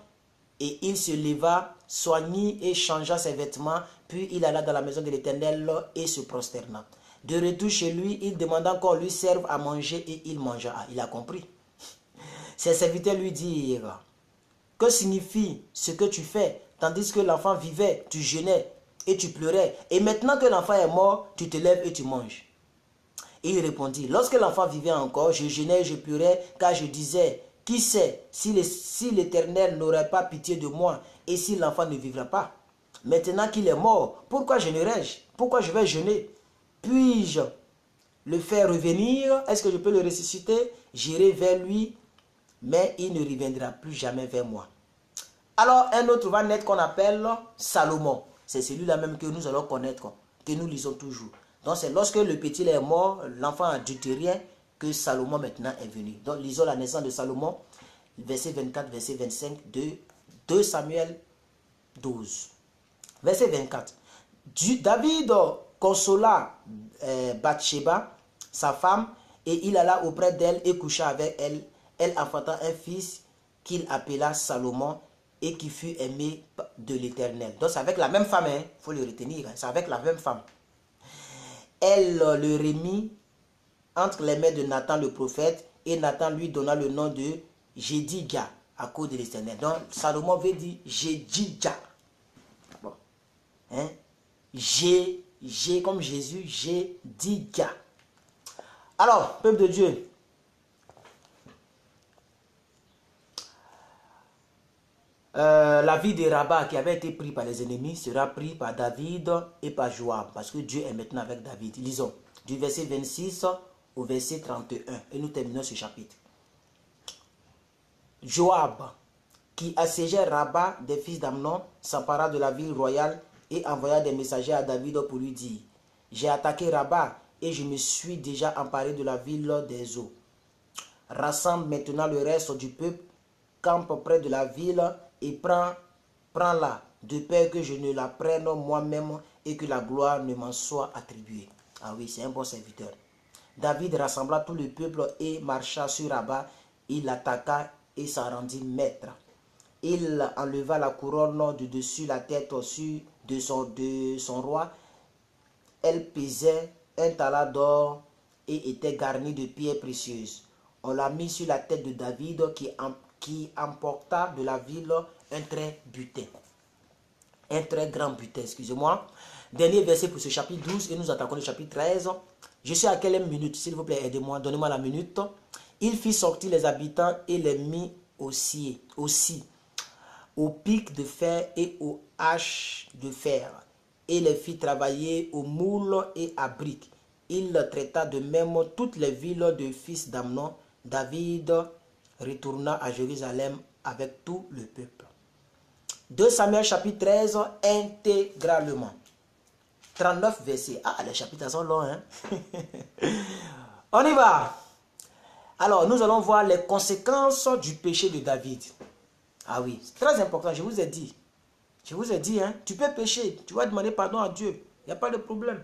et il se leva, soignit et changea ses vêtements, puis il alla dans la maison de l'Éternel et se prosterna. De retour chez lui, il demanda qu'on lui serve à manger et il mangea. Ah, il a compris. Ses serviteurs lui dirent, que signifie ce que tu fais? Tandis que l'enfant vivait, tu jeûnais et tu pleurais. Et maintenant que l'enfant est mort, tu te lèves et tu manges. Et il répondit, lorsque l'enfant vivait encore, je jeûnais et je pleurais, car je disais, qui sait si l'Éternel n'aurait pas pitié de moi et si l'enfant ne vivra pas? Maintenant qu'il est mort, pourquoi jeûnerai-je? Pourquoi je vais jeûner? Puis-je le faire revenir? Est-ce que je peux le ressusciter? J'irai vers lui, mais il ne reviendra plus jamais vers moi. Alors un autre va naître qu'on appelle Salomon. C'est celui-là même que nous allons connaître, que nous lisons toujours. Donc c'est lorsque le petit est mort, l'enfant adultérien, que Salomon maintenant est venu. Donc lisons la naissance de Salomon, verset 24, verset 25 de 2 Samuel 12. Verset 24. David consola Bathsheba, sa femme, et il alla auprès d'elle et coucha avec elle. Elle enfanta un fils qu'il appela Salomon et qui fut aimé de l'Éternel. Donc c'est avec la même femme, il faut le retenir, c'est avec la même femme. Elle le remit entre les mains de Nathan le prophète et Nathan lui donna le nom de Jédidja à cause de l'Éternel. Donc Salomon veut dire Jédidja. Bon. Hein? G comme Jésus, Jédidja. Alors, peuple de Dieu, La ville de Rabat qui avait été prise par les ennemis sera prise par David et par Joab. Parce que Dieu est maintenant avec David. Lisons du verset 26 au verset 31. Et nous terminons ce chapitre. Joab, qui assiégeait Rabat des fils d'Amnon, s'empara de la ville royale et envoya des messagers à David pour lui dire: j'ai attaqué Rabat et je me suis déjà emparé de la ville des eaux. Rassemble maintenant le reste du peuple, campe près de la ville et prends-la, de peur que je ne la prenne moi-même et que la gloire ne m'en soit attribuée. Ah oui, c'est un bon serviteur. David rassembla tout le peuple et marcha sur Rabat. Il l'attaqua et s'en rendit maître. Il enleva la couronne de dessus la tête de son roi. Elle pesait un talent d'or et était garnie de pierres précieuses. On l'a mis sur la tête de David qui emporta de la ville un très grand butin, excusez-moi. Dernier verset pour ce chapitre 12 et nous attaquons le chapitre 13. Je suis à quelle minute, s'il vous plaît, aidez-moi, donnez-moi la minute. Il fit sortir les habitants et les mit aussi au pic de fer et aux haches de fer, et les fit travailler au moule et à briques. Il traita de même toutes les villes de fils d'Amnon. David retourna à Jérusalem avec tout le peuple. 2 Samuel chapitre 13 intégralement. 39 versets. Ah, les chapitres sont longs, hein? On y va. Alors, nous allons voir les conséquences du péché de David. Ah oui, c'est très important, je vous ai dit. Je vous ai dit, hein, tu peux pécher, tu vas demander pardon à Dieu. Il n'y a pas de problème.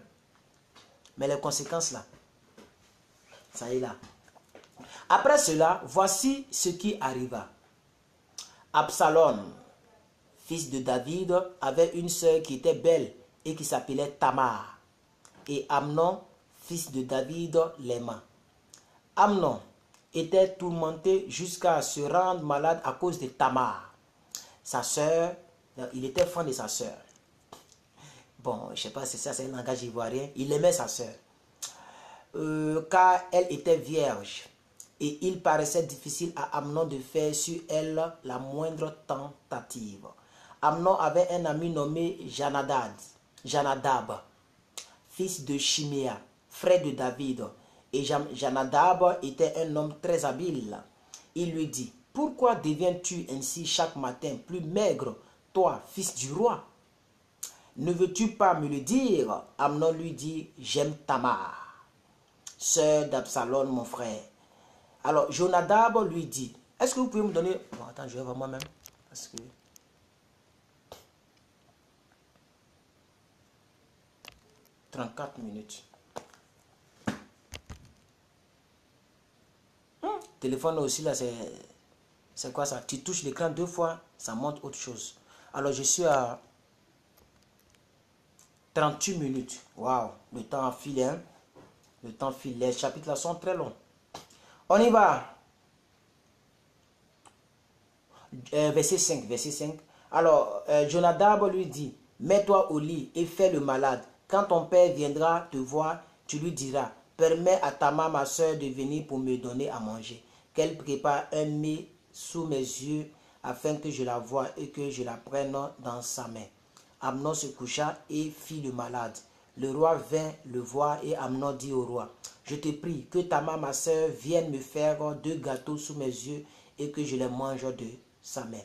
Mais les conséquences là, ça y est là. Après cela, voici ce qui arriva. Absalom, fils de David, avait une sœur qui était belle et qui s'appelait Tamar. Et Amnon, fils de David, l'aima. Amnon était tourmenté jusqu'à se rendre malade à cause de Tamar. Sa sœur, il était fan de sa sœur. Bon, je ne sais pas si ça c'est un langage ivoirien. Il aimait sa sœur. Car elle était vierge. Et il paraissait difficile à Amnon de faire sur elle la moindre tentative. Amnon avait un ami nommé Janadab, fils de Chiméa, frère de David. Et Janadab était un homme très habile. Il lui dit: pourquoi deviens-tu ainsi chaque matin plus maigre, toi, fils du roi? Ne veux-tu pas me le dire? Amnon lui dit: j'aime Tamar, sœur d'Absalom, mon frère. Alors, Jonadab lui dit: est-ce que vous pouvez me donner... Bon, attends, je vais voir moi-même. Parce que... 34 minutes. Téléphone aussi, là, c'est quoi ça? Tu touches l'écran 2 fois, ça montre autre chose. Alors, je suis à 38 minutes. Waouh, le temps file, hein? Le temps file. Les chapitres là sont très longs. On y va. Verset 5. Alors, Jonadab lui dit: mets-toi au lit et fais le malade. Quand ton père viendra te voir, tu lui diras: permets à Tamar, ma soeur, de venir pour me donner à manger. Qu'elle prépare un mets sous mes yeux afin que je la voie et que je la prenne dans sa main. Amnon se coucha et fit le malade. Le roi vint le voir et Amnon dit au roi: je te prie que Tamar, ma soeur, vienne me faire 2 gâteaux sous mes yeux et que je les mange de sa main.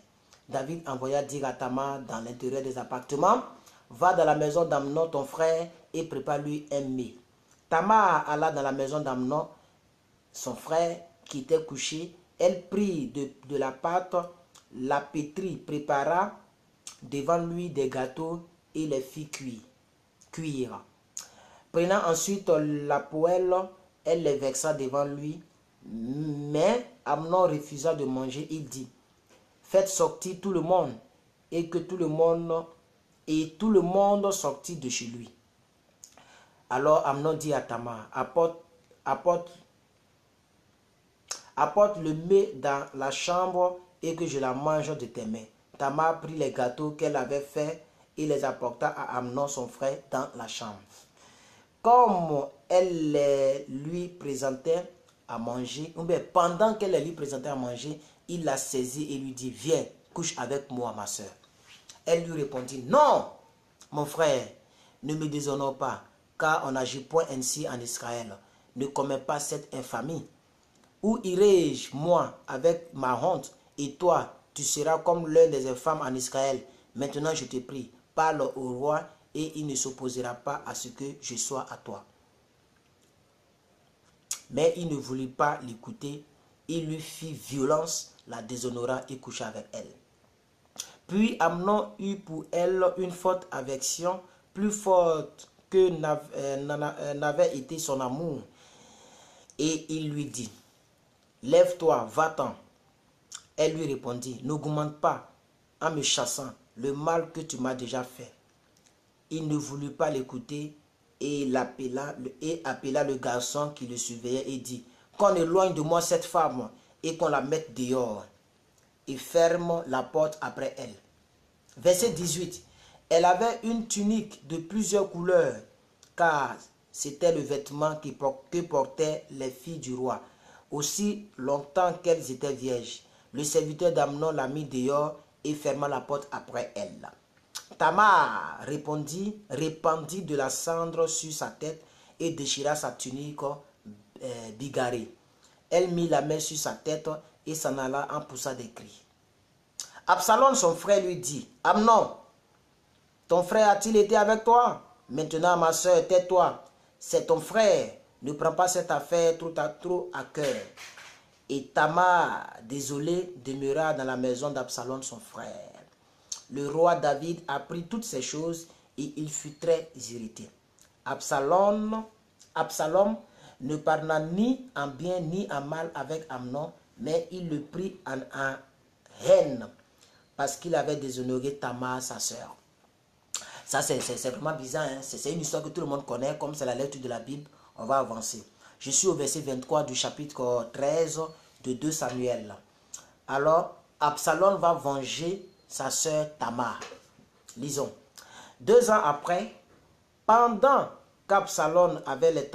David envoya dire à Tamar dans l'intérieur des appartements: va dans la maison d'Amnon ton frère et prépare-lui un mets. Tamar alla dans la maison d'Amnon, son frère, qui était couché. Elle prit de la pâte, la pétrit, prépara devant lui des gâteaux et les fit cuire. Prenant ensuite la poêle, elle les versa devant lui. Mais Amnon refusa de manger. Il dit: faites sortir tout le monde, et tout le monde sortit de chez lui. Alors Amnon dit à Tamar: apporte le mets dans la chambre et que je la mange de tes mains. Tamar prit les gâteaux qu'elle avait faits et les apporta à Amnon son frère dans la chambre. Comme elle les lui pendant qu'elle les lui présentait à manger, il la saisit et lui dit: viens, couche avec moi, ma soeur. Elle lui répondit, non, mon frère, ne me déshonore pas, car on n'agit point ainsi en Israël. Ne commets pas cette infamie. Où irai-je, moi, avec ma honte, et toi, tu seras comme l'un des infâmes en Israël. Maintenant, je te prie, parle au roi, et il ne s'opposera pas à ce que je sois à toi. Mais il ne voulut pas l'écouter. Il lui fit violence, la déshonora et coucha avec elle. Puis Amnon eut pour elle une forte aversion, plus forte que n'avait été son amour. Et il lui dit, lève-toi, va-t'en. Elle lui répondit, n'augmente pas en me chassant le mal que tu m'as déjà fait. Il ne voulut pas l'écouter et appela le garçon qui le surveillait et dit, qu'on éloigne de moi cette femme et qu'on la mette dehors. Et ferme la porte après elle. Verset 18. Elle avait une tunique de plusieurs couleurs, car c'était le vêtement que portaient les filles du roi, aussi longtemps qu'elles étaient vierges. Le serviteur d'Amnon la mit dehors et ferma la porte après elle. Tamar répandit de la cendre sur sa tête et déchira sa tunique bigarrée. Elle mit la main sur sa tête et s'en alla en poussant des cris. Absalom, son frère, lui dit, Amnon, ton frère a-t-il été avec toi? Maintenant, ma soeur, tais-toi. C'est ton frère. Ne prends pas cette affaire trop à cœur. Et Tamar, désolé, demeura dans la maison d'Absalom, son frère. Le roi David apprit toutes ces choses et il fut très irrité. Absalom ne parla ni en bien ni en mal avec Amnon, mais il le prit en haine parce qu'il avait déshonoré Tamar, sa sœur. Ça, c'est vraiment bizarre. Hein? C'est une histoire que tout le monde connaît, comme c'est la lecture de la Bible. On va avancer. Je suis au verset 23 du chapitre 13 de 2 Samuel. Alors, Absalom va venger sa sœur Tamar. Lisons. 2 ans après, pendant qu'Absalom avait les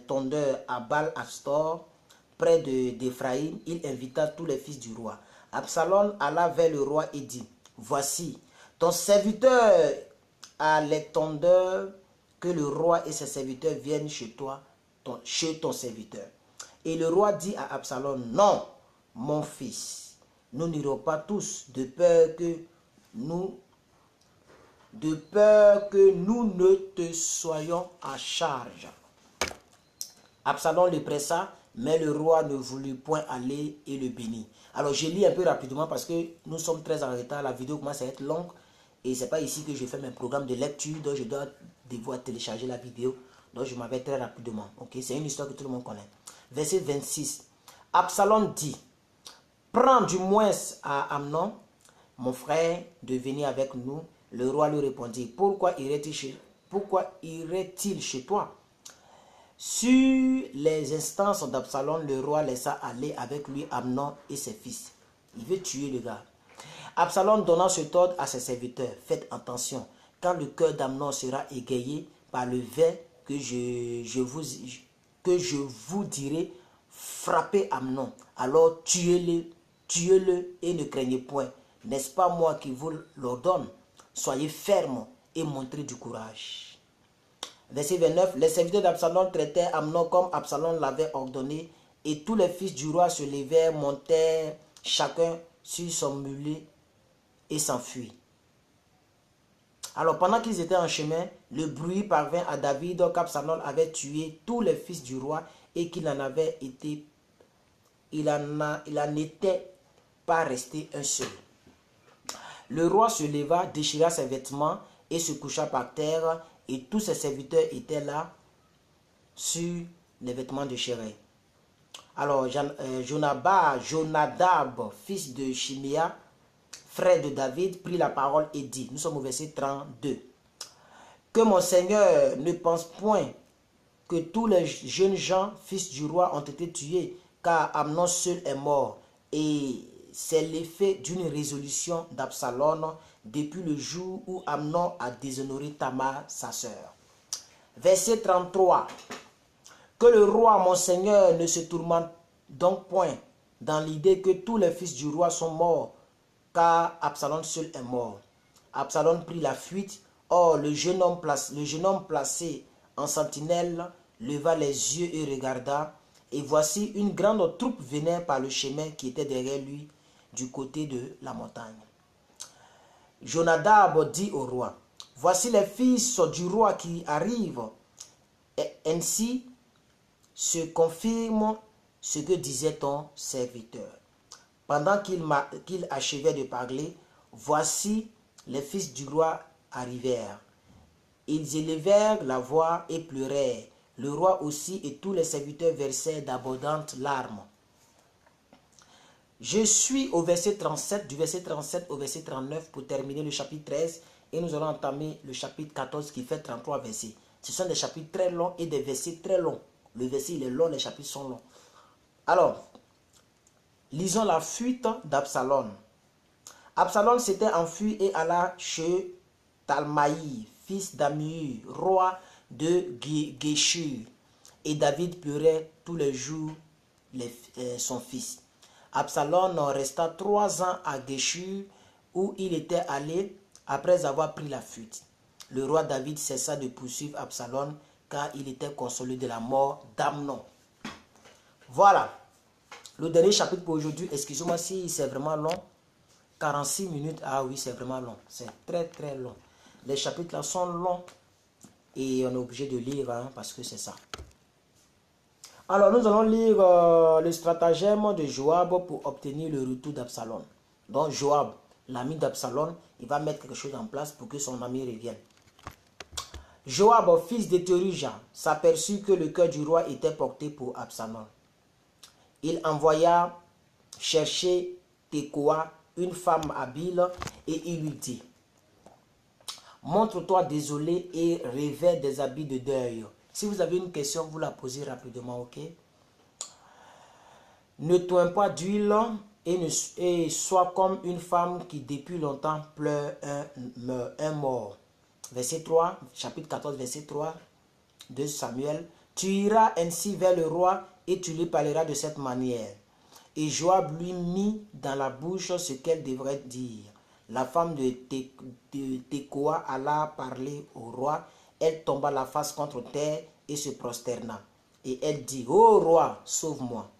tondeurs à Baal-Astor, près d'Éphraïm, il invita tous les fils du roi. Absalom alla vers le roi et dit, voici, ton serviteur a les tondeurs, que le roi et ses serviteurs viennent chez toi, chez ton serviteur. Et le roi dit à Absalom, non, mon fils, nous n'irons pas tous, de peur que nous ne te soyons à charge. Absalom le pressa, mais le roi ne voulut point aller et le bénit. Alors je lis un peu rapidement parce que nous sommes très en retard, la vidéo commence à être longue et c'est pas ici que je fais mes programmes de lecture, donc je dois devoir télécharger la vidéo, donc je m'en vais très rapidement. Ok, c'est une histoire que tout le monde connaît. Verset 26. Absalom dit, prends du moins à Amnon, mon frère, de venir avec nous. Le roi lui répondit, pourquoi irait-il chez toi? Sur les instances d'Absalom, le roi laissa aller avec lui Amnon et ses fils. Il veut tuer le gars. Absalom donna cet ordre à ses serviteurs. Faites attention, quand le cœur d'Amnon sera égayé par le vin que je vous dirai, frappez Amnon. Alors tuez-le et ne craignez point. N'est-ce pas moi qui vous l'ordonne? Soyez fermes et montrez du courage. Verset 29. Les serviteurs d'Absalom traitaient Amnon comme Absalom l'avait ordonné, et tous les fils du roi se levèrent, montèrent chacun sur son mulet et s'enfuient. Alors pendant qu'ils étaient en chemin, le bruit parvint à David qu'Absalom avait tué tous les fils du roi et qu'il n'en était pas resté un seul. Le roi se leva, déchira ses vêtements et se coucha par terre, et tous ses serviteurs étaient là sur les vêtements de Chéré. Alors Jonadab, fils de Chiméa, frère de David, prit la parole et dit, nous sommes au verset 32, que mon Seigneur ne pense point que tous les jeunes gens, fils du roi, ont été tués, car Amnon seul est mort, et c'est l'effet d'une résolution d'Absalom depuis le jour où Amnon a déshonoré Tamar, sa sœur. Verset 33. Que le roi, mon Seigneur, ne se tourmente donc point dans l'idée que tous les fils du roi sont morts car Absalom seul est mort. Absalom prit la fuite. Or, le jeune homme placé en sentinelle leva les yeux et regarda. Et voici une grande troupe venait par le chemin qui était derrière lui, du côté de la montagne. Jonadab dit au roi, voici les fils du roi qui arrivent. Et ainsi se confirme ce que disait ton serviteur. Pendant qu'il achevait de parler, voici les fils du roi arrivèrent. Ils élevèrent la voix et pleurèrent. Le roi aussi et tous les serviteurs versèrent d'abondantes larmes. Je suis au verset 37, du verset 37 au verset 39 pour terminer le chapitre 13 et nous allons entamer le chapitre 14 qui fait 33 versets. Ce sont des chapitres très longs et des versets très longs. Le verset il est long, les chapitres sont longs. Alors, lisons la fuite d'Absalom. Absalom s'était enfui et alla chez Talmaï, fils d'Amihud, roi de Géshur. Et David pleurait tous les jours son fils. Absalom resta 3 ans à Géshur, où il était allé après avoir pris la fuite. Le roi David cessa de poursuivre Absalom, car il était consolé de la mort d'Amnon. Voilà. Le dernier chapitre pour aujourd'hui, excusez-moi si c'est vraiment long. 46 minutes, ah oui, c'est vraiment long. C'est très très long. Les chapitres là sont longs et on est obligé de lire hein, parce que c'est ça. Alors, nous allons lire le stratagème de Joab pour obtenir le retour d'Absalom. Donc, Joab, l'ami d'Absalom, il va mettre quelque chose en place pour que son ami revienne. Joab, fils de Théruja, s'aperçut que le cœur du roi était porté pour Absalom. Il envoya chercher Tekoa, une femme habile, et il lui dit, « Montre-toi désolé et revêt des habits de deuil. » Si vous avez une question, vous la posez rapidement, ok? Ne tourne pas d'huile et sois comme une femme qui depuis longtemps pleure un mort. Verset 3, chapitre 14, verset 3 de Samuel. Tu iras ainsi vers le roi et tu lui parleras de cette manière. Et Joab lui mit dans la bouche ce qu'elle devrait dire. La femme de Tekoa alla parler au roi. Elle tomba la face contre terre et se prosterna. Et elle dit, « Ô roi, sauve-moi. »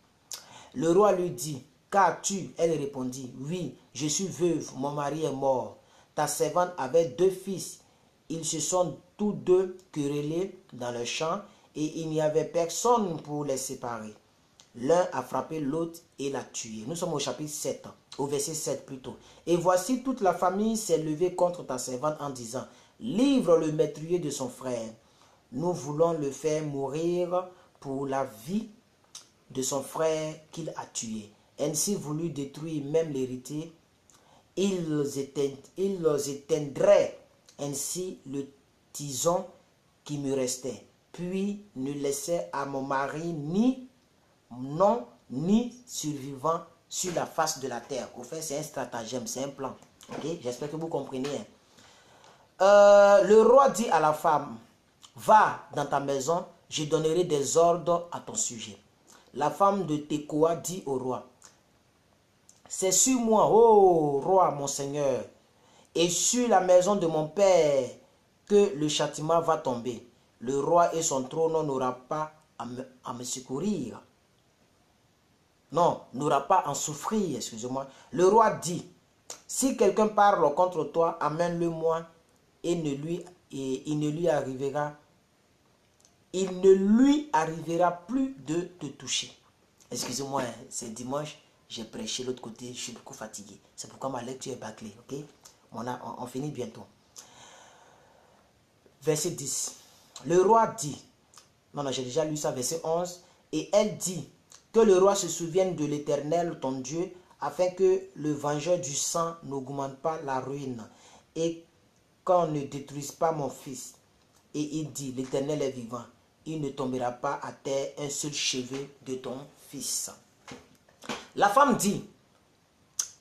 Le roi lui dit, « Qu'as-tu » Elle répondit, « Oui, je suis veuve, mon mari est mort. Ta servante avait 2 fils. Ils se sont tous 2 querellés dans le champ et il n'y avait personne pour les séparer. L'un a frappé l'autre et l'a tué. » Nous sommes au chapitre 7, au verset 7 plutôt. « Et voici toute la famille s'est levée contre ta servante en disant, « Livre le meurtrier de son frère. Nous voulons le faire mourir pour la vie de son frère qu'il a tué. » Ainsi voulut détruire même l'héritier. Ils éteindraient ainsi le tison qui me restait. Puis ne laissaient à mon mari ni nom ni survivant sur la face de la terre. Au fait, c'est un stratagème, c'est un plan. Okay? J'espère que vous comprenez. Le roi dit à la femme, « Va dans ta maison, je donnerai des ordres à ton sujet. » La femme de Tekoa dit au roi, « C'est sur moi, ô roi, mon seigneur, et sur la maison de mon père que le châtiment va tomber. Le roi et son trône n'aura pas à me secourir. Non, n'aura pas à en souffrir, excusez-moi. » Le roi dit, « Si quelqu'un parle contre toi, amène-le-moi et il ne lui arrivera plus de te toucher. » Excusez-moi, c'est dimanche, j'ai prêché l'autre côté, je suis beaucoup fatigué. C'est pourquoi ma lecture est bâclée, ok? On finit bientôt. Verset 10. Le roi dit, non, j'ai déjà lu ça, verset 11. Et elle dit, que le roi se souvienne de l'Éternel, ton Dieu, afin que le vengeur du sang n'augmente pas la ruine et qu'on ne détruise pas mon fils. Et il dit, l'Éternel est vivant, il ne tombera pas à terre un seul cheveu de ton fils. La femme dit,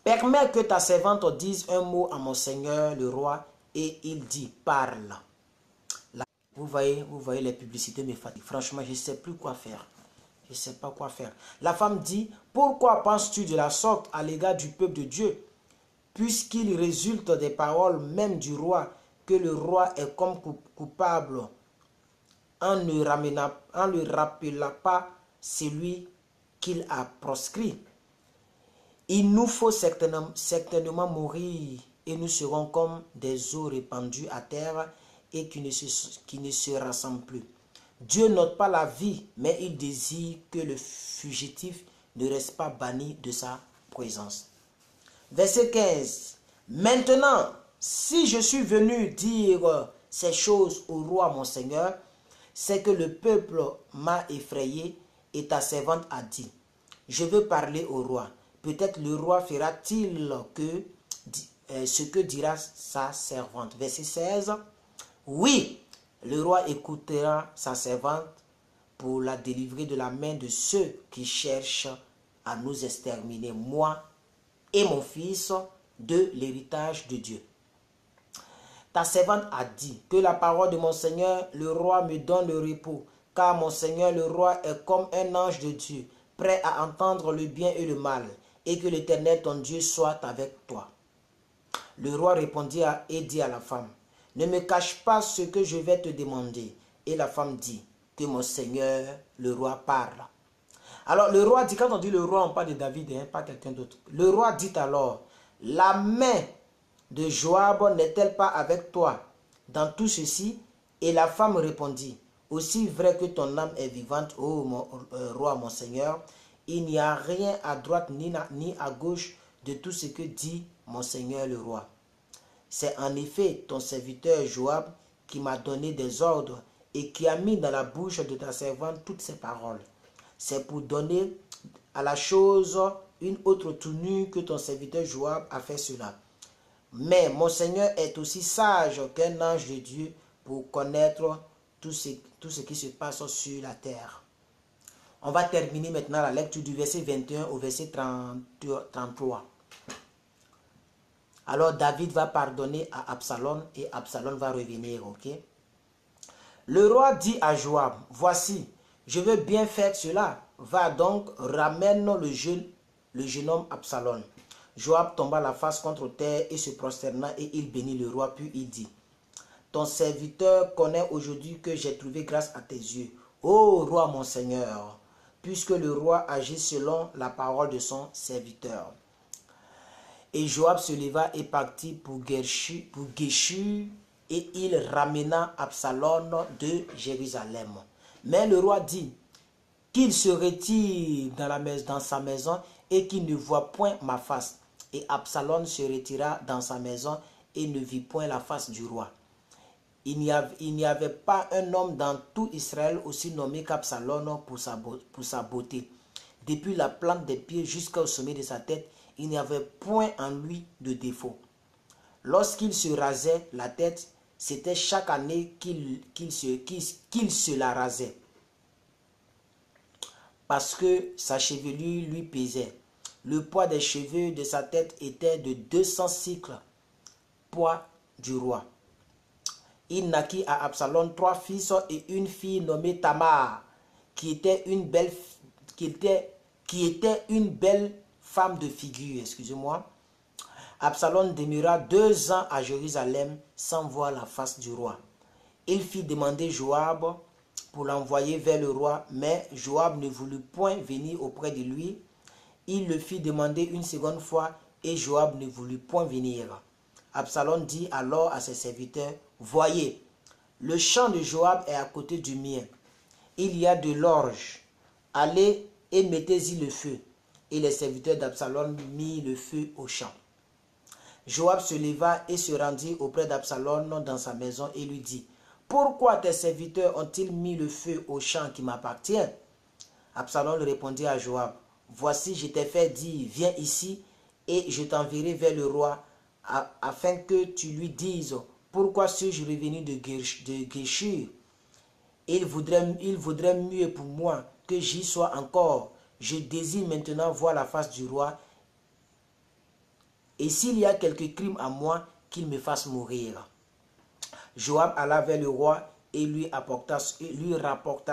permets que ta servante dise un mot à mon seigneur le roi. Et il dit, parle. Là, vous voyez les publicités me fatiguent. Franchement, je ne sais plus quoi faire. Je ne sais pas quoi faire. La femme dit, pourquoi penses-tu de la sorte à l'égard du peuple de Dieu? puisqu'il résulte des paroles même du roi que le roi est comme coupable en ne rappelant pas celui qu'il a proscrit. Il nous faut certainement mourir et nous serons comme des eaux répandues à terre et qui ne se rassemblent plus. Dieu n'ôte pas la vie, mais il désire que le fugitif ne reste pas banni de sa présence. Verset 15. Maintenant, si je suis venu dire ces choses au roi mon Seigneur, c'est que le peuple m'a effrayé et ta servante a dit, je veux parler au roi. Peut-être le roi fera-t-il ce que dira sa servante. Verset 16. Oui, le roi écoutera sa servante pour la délivrer de la main de ceux qui cherchent à nous exterminer, moi et mon fils, de l'héritage de Dieu. Ta servante a dit que la parole de mon Seigneur, le roi, me donne le repos, car mon Seigneur, le roi, est comme un ange de Dieu, prêt à entendre le bien et le mal, et que l'Éternel, ton Dieu, soit avec toi. Le roi répondit et dit à la femme, ne me cache pas ce que je vais te demander. Et la femme dit, que mon Seigneur, le roi, parle. Alors le roi dit, quand on dit le roi, on parle de David, hein, pas quelqu'un d'autre. Le roi dit alors, la main de Joab n'est-elle pas avec toi dans tout ceci? Et la femme répondit, aussi vrai que ton âme est vivante, ô roi, mon Seigneur, il n'y a rien à droite ni à gauche de tout ce que dit mon Seigneur le roi. C'est en effet ton serviteur Joab qui m'a donné des ordres et qui a mis dans la bouche de ta servante toutes ces paroles. C'est pour donner à la chose une autre tenue que ton serviteur Joab a fait cela. Mais mon Seigneur est aussi sage qu'un ange de Dieu pour connaître tout ce qui se passe sur la terre. On va terminer maintenant la lecture du verset 21 au verset 33. Alors David va pardonner à Absalom et Absalom va revenir, ok? Le roi dit à Joab, voici, je veux bien faire cela. Va donc, ramène le jeune homme Absalom. Joab tomba la face contre terre et se prosterna et il bénit le roi. Puis il dit, ton serviteur connaît aujourd'hui que j'ai trouvé grâce à tes yeux, ô roi mon Seigneur, puisque le roi agit selon la parole de son serviteur. Et Joab se leva et partit pour Guéchur, et il ramena Absalom de Jérusalem. Mais le roi dit qu'il se retire dans sa maison et qu'il ne voit point ma face. Et Absalom se retira dans sa maison et ne vit point la face du roi. Il n'y avait pas un homme dans tout Israël aussi nommé qu'Absalom pour sa beauté. Depuis la plante des pieds jusqu'au sommet de sa tête, il n'y avait point en lui de défaut. Lorsqu'il se rasait la tête, c'était chaque année qu'il se la rasait, parce que sa chevelure lui pesait. Le poids des cheveux de sa tête était de 200 cycles, poids du roi. Il naquit à Absalom 3 fils et une fille nommée Tamar, qui était une belle femme de figure, excusez-moi. Absalom demeura 2 ans à Jérusalem sans voir la face du roi. Il fit demander Joab pour l'envoyer vers le roi, mais Joab ne voulut point venir auprès de lui. Il le fit demander une seconde fois et Joab ne voulut point venir. Absalom dit alors à ses serviteurs, voyez, le champ de Joab est à côté du mien. Il y a de l'orge. Allez et mettez-y le feu. Et les serviteurs d'Absalom mirent le feu au champ. Joab se leva et se rendit auprès d'Absalom dans sa maison et lui dit, pourquoi tes serviteurs ont-ils mis le feu au champ qui m'appartient? Absalom répondit à Joab, voici, je t'ai fait dire, viens ici et je t'enverrai vers le roi afin que tu lui dises, pourquoi suis-je revenu de Guéchur? Il vaudrait mieux pour moi que j'y sois encore. Je désire maintenant voir la face du roi. Et s'il y a quelque crime à moi, qu'il me fasse mourir. Joab alla vers le roi et lui rapporta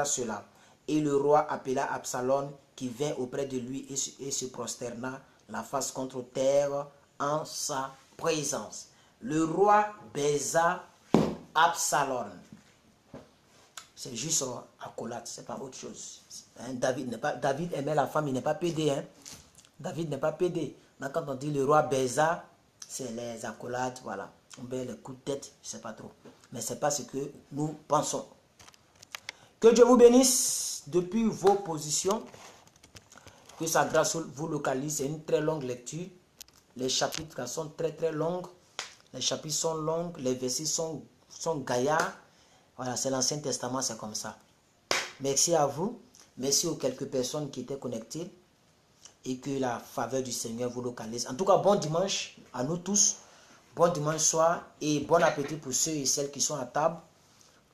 cela. Et le roi appela Absalom qui vint auprès de lui et se prosterna la face contre terre en sa présence. Le roi baisa Absalom. C'est juste accolade, c'est pas autre chose. Hein, David aimait la femme, il n'est pas pédé. Hein. David n'est pas pédé. Mais quand on dit le roi baisa, c'est les accolades, voilà. On met les coups de tête, je ne sais pas trop. Mais ce n'est pas ce que nous pensons. Que Dieu vous bénisse depuis vos positions. Que sa grâce vous localise. C'est une très longue lecture. Les chapitres sont très très longs. Les chapitres sont longs. Les versets sont gaillards. Voilà, c'est l'Ancien Testament, c'est comme ça. Merci à vous. Merci aux quelques personnes qui étaient connectées. Et que la faveur du Seigneur vous localise. En tout cas, bon dimanche à nous tous. Bon dimanche soir. Et bon appétit pour ceux et celles qui sont à table.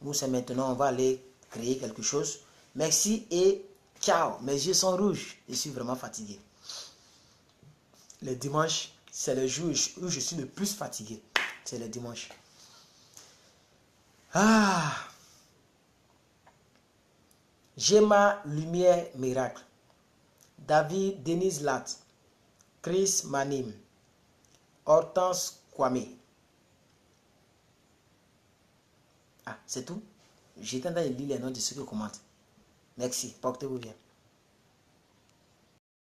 Nous, c'est maintenant, on va aller créer quelque chose. Merci et ciao. Mes yeux sont rouges. Je suis vraiment fatigué. Le dimanche, c'est le jour où je suis le plus fatigué. C'est le dimanche. Ah. J'ai ma lumière miracle. David Denise Latte. Chris Manim. Hortense Kwame. Ah, c'est tout. J'étais en train de lire les noms de ceux qui commentent. Merci. Portez-vous bien.